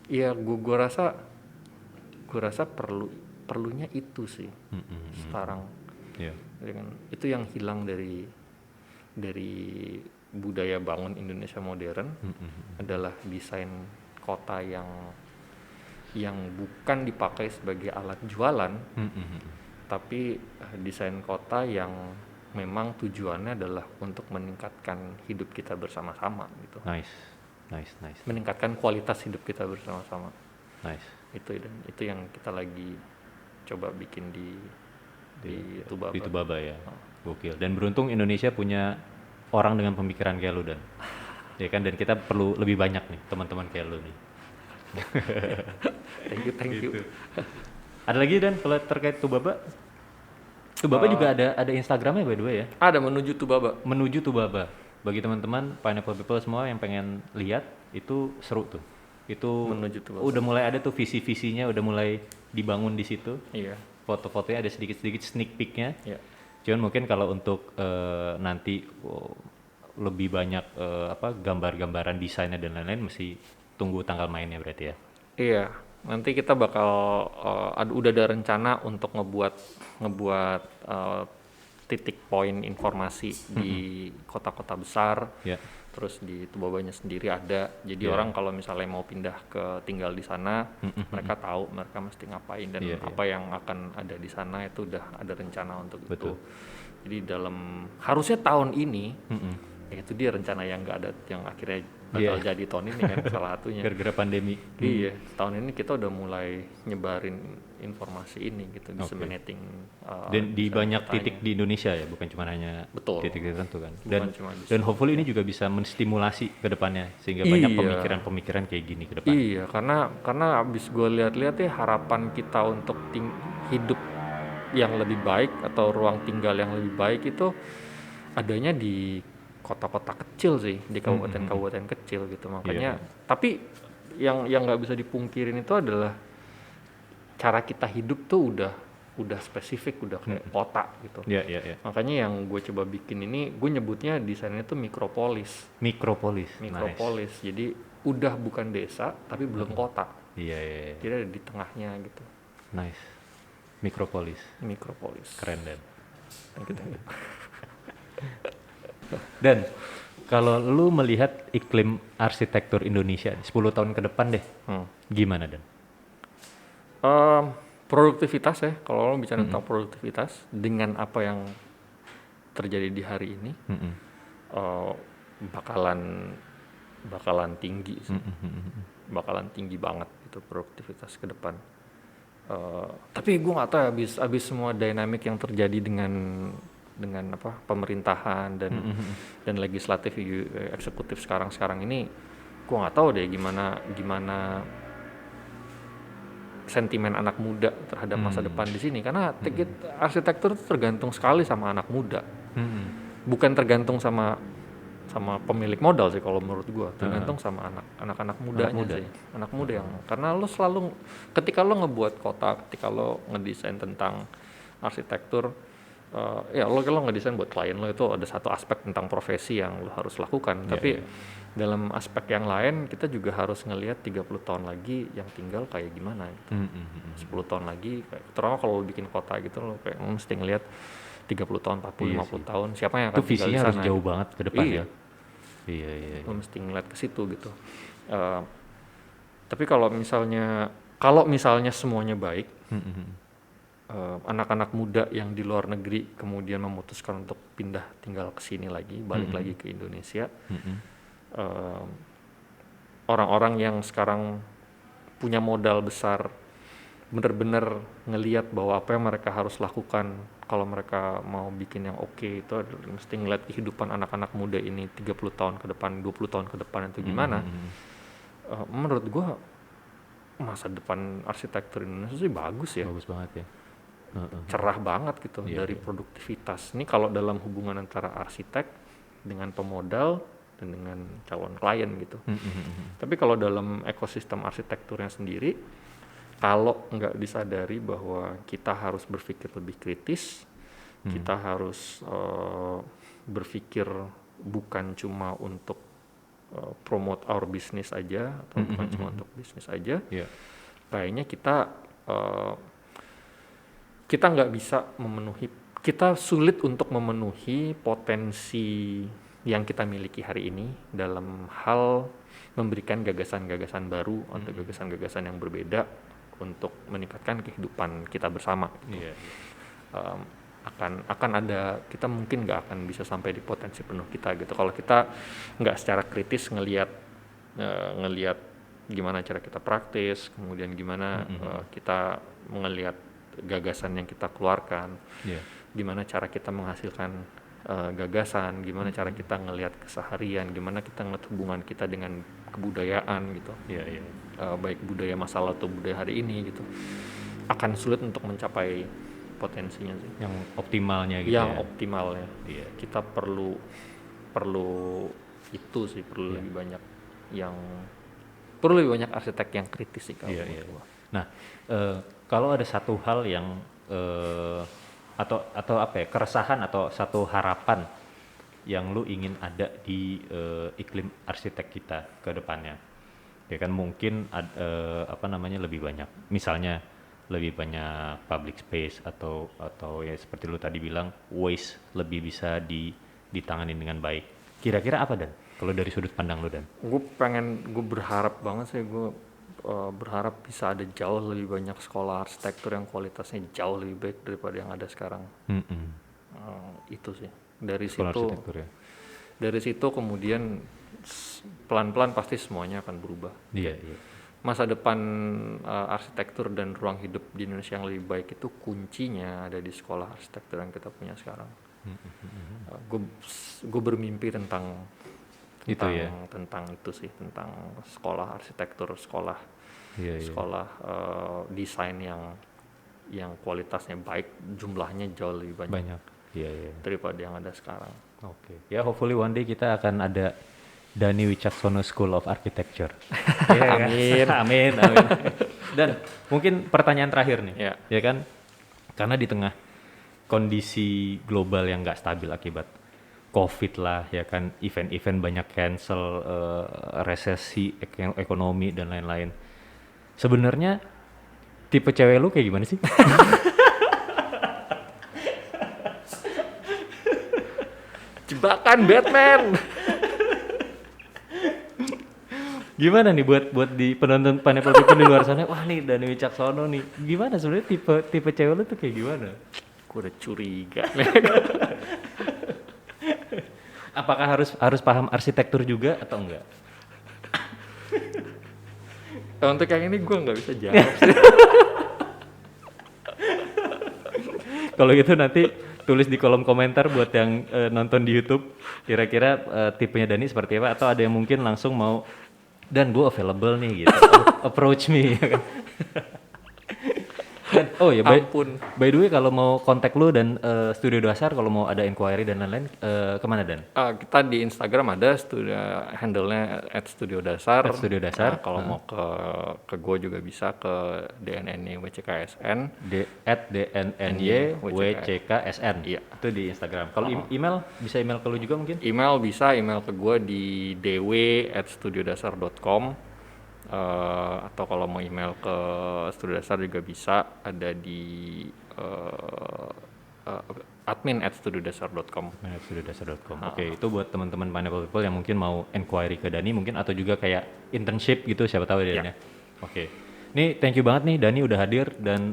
iya, gue rasa gue rasa perlunya itu sih sekarang. Iya. Itu yang hilang dari budaya bangun Indonesia modern adalah desain kota yang bukan dipakai sebagai alat jualan, tapi desain kota yang memang tujuannya adalah untuk meningkatkan hidup kita bersama-sama gitu. Nice. Meningkatkan kualitas hidup kita bersama-sama. Nice. Itu yang kita lagi coba bikin di Tubaba. Di Tubaba ya. Gokil. Dan beruntung Indonesia punya orang dengan pemikiran kayak lu, Dan. Ya kan, dan kita perlu lebih banyak nih teman-teman kayak lu nih. Thank you. Gitu. Ada lagi, Dan, kalau terkait Tubaba? Tubaba juga ada Instagramnya by the way ya. Ada Menuju Tubaba. Menuju Tubaba. Bagi teman-teman Pineapple People semua yang pengen lihat, itu seru tuh. Itu Menuju Tubaba. udah mulai ada tuh visi-visinya, udah mulai dibangun di situ. Iya. Foto-fotonya ada sedikit-sedikit sneak peek-nya. Iya. Cuman mungkin kalau untuk nanti lebih banyak gambar-gambaran desainnya dan lain-lain, mesti tunggu tanggal mainnya berarti ya. Iya, nanti kita bakal udah ada rencana untuk ngebuat titik poin informasi di kota-kota besar. Ya. Terus di Tubabanya sendiri ada. Jadi orang kalau misalnya mau pindah ke tinggal di sana, mereka tahu mereka mesti ngapain dan apa yang akan ada di sana itu udah ada rencana untuk itu. Jadi harusnya tahun ini, itu dia rencana yang nggak ada, yang akhirnya bakal jadi tahun ini kan salah satunya. Gara-gara pandemi. Iya, tahun ini kita udah mulai nyebarin informasi ini gitu, disseminating. Dan di banyak titik di Indonesia ya, bukan cuma hanya titik tertentu kan. Dan hopefully ini juga bisa menstimulasi ke depannya sehingga banyak pemikiran-pemikiran kayak gini ke depan. Iya, karena abis gue lihat-lihat ya, harapan kita untuk hidup yang lebih baik atau ruang tinggal yang lebih baik itu adanya di kota-kota kecil sih, di kabupaten-kabupaten kecil gitu. Makanya tapi yang nggak bisa dipungkirin itu adalah cara kita hidup tuh udah spesifik, udah kayak kota gitu. Makanya yang gue coba bikin ini, gue nyebutnya desainnya tuh mikropolis. Nice. Jadi udah bukan desa tapi belum kota. Iya. Jadi ada di tengahnya gitu. Nice. Mikropolis. Keren, Dan. Thank you. Dan kalau lu melihat iklim arsitektur Indonesia 10 tahun ke depan deh, gimana, Dan? Produktivitas ya, kalau lo bicara tentang produktivitas dengan apa yang terjadi di hari ini, bakalan tinggi sih. Bakalan tinggi banget itu produktivitas ke depan. Tapi gue nggak tahu abis semua dinamik yang terjadi dengan pemerintahan dan legislatif eksekutif sekarang ini, gue nggak tahu deh gimana sentimen anak muda terhadap masa depan di sini, karena arsitektur itu tergantung sekali sama anak muda, bukan tergantung sama pemilik modal sih kalau menurut gue, tergantung sama anak-anak mudanya sih, anak muda yang, karena lo selalu ketika lo ngebuat kota, ketika lo ngedesain tentang arsitektur, lo ngedesain buat klien lo, itu ada satu aspek tentang profesi yang lo harus lakukan, tapi dalam aspek yang lain kita juga harus ngelihat 30 tahun lagi yang tinggal kayak gimana gitu. 10 tahun lagi, terutama kalau lo bikin kota gitu, lo kayak mesti ngelihat 30 tahun, 40, 50 tahun siapa yang akan tinggal di sana. Itu visinya harus jauh banget ke depan ya. Iya. Lo mesti ngeliat ke situ gitu. Tapi kalau misalnya semuanya baik, anak-anak muda yang di luar negeri kemudian memutuskan untuk pindah tinggal ke sini lagi, balik lagi ke Indonesia, orang-orang yang sekarang punya modal besar benar-benar ngelihat bahwa apa yang mereka harus lakukan kalau mereka mau bikin yang oke, itu mesti ngeliat kehidupan anak-anak muda ini 30 tahun ke depan, 20 tahun ke depan itu gimana. Menurut gua masa depan arsitektur Indonesia sih bagus ya. Bagus banget ya. Cerah banget gitu dari produktivitas. Ini kalau dalam hubungan antara arsitek dengan pemodal dan dengan calon klien gitu. Tapi kalau dalam ekosistem arsitekturnya sendiri, kalau nggak disadari bahwa kita harus berpikir lebih kritis, kita harus berpikir bukan cuma untuk promote our business aja, atau bukan cuma untuk bisnis aja, kayaknya kita eh, kita nggak bisa kita sulit untuk memenuhi potensi yang kita miliki hari ini dalam hal memberikan gagasan-gagasan baru atau gagasan-gagasan yang berbeda untuk meningkatkan kehidupan kita bersama. Iya. Um, akan ada, kita mungkin nggak akan bisa sampai di potensi penuh kita gitu kalau kita nggak secara kritis ngelihat gimana cara kita praktis, kemudian gimana kita ngelihat gagasan yang kita keluarkan, gimana cara kita menghasilkan gagasan, gimana cara kita ngelihat keseharian, gimana kita ngelihat hubungan kita dengan kebudayaan gitu. Baik budaya masa lalu atau budaya hari ini gitu, akan sulit untuk mencapai potensinya sih. Yang optimalnya gitu. Yang optimalnya. Kita perlu itu sih, lebih banyak arsitek yang kritis sih kalau menurut gua. Nah, kalau ada satu hal yang atau apa ya, keresahan atau satu harapan yang lu ingin ada di iklim arsitek kita ke depannya, ya kan mungkin lebih banyak, misalnya lebih banyak public space atau ya seperti lu tadi bilang, waste lebih bisa ditangani dengan baik. Kira-kira apa, Dan? Kalau dari sudut pandang lu, Dan? Gue berharap banget sih, berharap bisa ada jauh lebih banyak sekolah arsitektur yang kualitasnya jauh lebih baik daripada yang ada sekarang. Itu sih. Dari situ kemudian pelan-pelan pasti semuanya akan berubah. Iya. Masa depan arsitektur dan ruang hidup di Indonesia yang lebih baik itu kuncinya ada di sekolah arsitektur yang kita punya sekarang. Gue bermimpi tentang itu sih, tentang sekolah arsitektur, sekolah desain yang kualitasnya baik, jumlahnya jauh lebih banyak. Daripada yang ada sekarang. Oke. Ya, hopefully one day kita akan ada Dhani Wicaksono School of Architecture. Amin. Dan mungkin pertanyaan terakhir nih, ya kan? Karena di tengah kondisi global yang nggak stabil akibat COVID lah, ya kan, event-event banyak cancel, resesi ekonomi dan lain-lain. Sebenarnya tipe cewek lu kayak gimana sih? Jebakan Batman. Gimana nih buat di penonton Pineapple People di luar sana? Wah, nih Dhani Wicaksono nih. Gimana sebenarnya tipe cewek lu tuh kayak gimana? Gue udah curiga. Apakah harus paham arsitektur juga atau enggak? Untuk yang ini gue nggak bisa jawab sih. Kalau gitu nanti tulis di kolom komentar buat yang nonton di YouTube. Kira-kira tipenya Dhani seperti apa? Atau ada yang mungkin langsung mau, dan gue available nih gitu. Approach me. Oh ya, by the way kalau mau kontak lu dan Studio Dasar, kalau mau ada inquiry dan lain-lain, kemana, Dan? Kita di Instagram ada handle-nya @studiodasar. Kalau mau ke gue juga bisa ke DNNY-WCKSN. @DNNY-WCKSN. Iya. Itu di Instagram. Kalau email, bisa email ke lu juga mungkin? Email ke gue di dw@studiodasar.com. Atau kalau mau email ke Studio Dasar juga bisa, ada di admin@studiodasar.com. Oke, itu buat teman-teman Pineapple People yang mungkin mau inquiry ke Dhani mungkin, atau juga kayak internship gitu, siapa tahu ya. Oke. Nih, thank you banget nih Dhani udah hadir, dan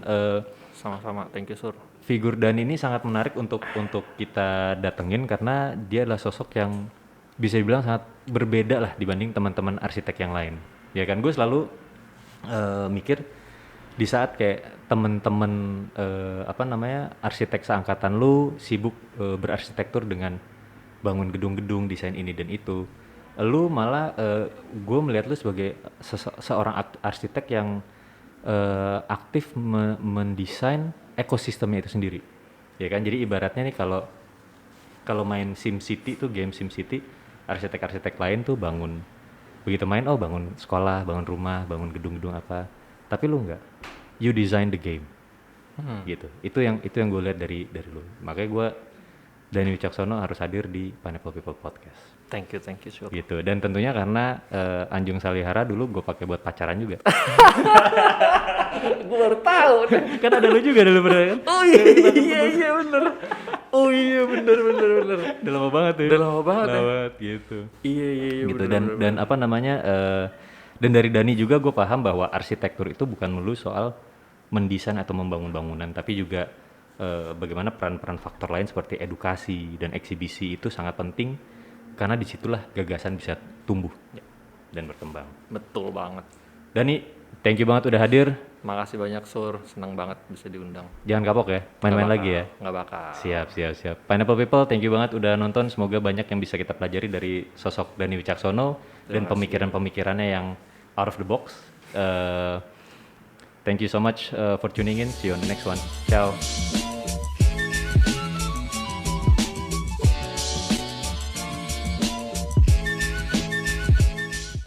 sama-sama, thank you Sur. Figur Dhani ini sangat menarik untuk kita datengin karena dia adalah sosok yang bisa dibilang sangat berbeda lah dibanding teman-teman arsitek yang lain. Ya kan, gue selalu mikir di saat kayak temen-temen arsitek seangkatan lu sibuk berarsitektur dengan bangun gedung-gedung, desain ini dan itu, lu malah gue melihat lu sebagai seorang arsitek yang aktif mendesain ekosistemnya itu sendiri, ya kan. Jadi ibaratnya nih, kalau main SimCity tuh, game SimCity, arsitek-arsitek lain tuh begitu main, bangun sekolah, bangun rumah, bangun gedung-gedung apa, tapi lu enggak, you design the game, gitu. Itu yang gue lihat dari lu. Makanya gue Dani Wicaksono harus hadir di Pineapple People Podcast. Thank you Syur. Gitu. Dan tentunya karena Anjung Salihara dulu gue pakai buat pacaran juga. Gue baru tahu. Kan ada lu juga dulu pernah kan? Oh iya bener. Oh iya bener. Udah lama banget ya. Udah lama banget ya. Gitu. Iya Gitu. bener. Dan apa namanya? Dan dari Dani juga gue paham bahwa arsitektur itu bukan melulu soal mendesain atau membangun bangunan, tapi juga bagaimana peran-peran faktor lain seperti edukasi dan eksibisi itu sangat penting, karena disitulah gagasan bisa tumbuh dan berkembang. Betul banget. Dani, thank you banget udah hadir. Makasih banyak Sur, senang banget bisa diundang. Jangan kapok ya, main-main lagi ya. Nggak bakal. Siap. Pineapple People, thank you banget udah nonton. Semoga banyak yang bisa kita pelajari dari sosok Dani Wicaksono dan pemikiran-pemikirannya yang out of the box. Thank you so much for tuning in. See you on the next one. Ciao.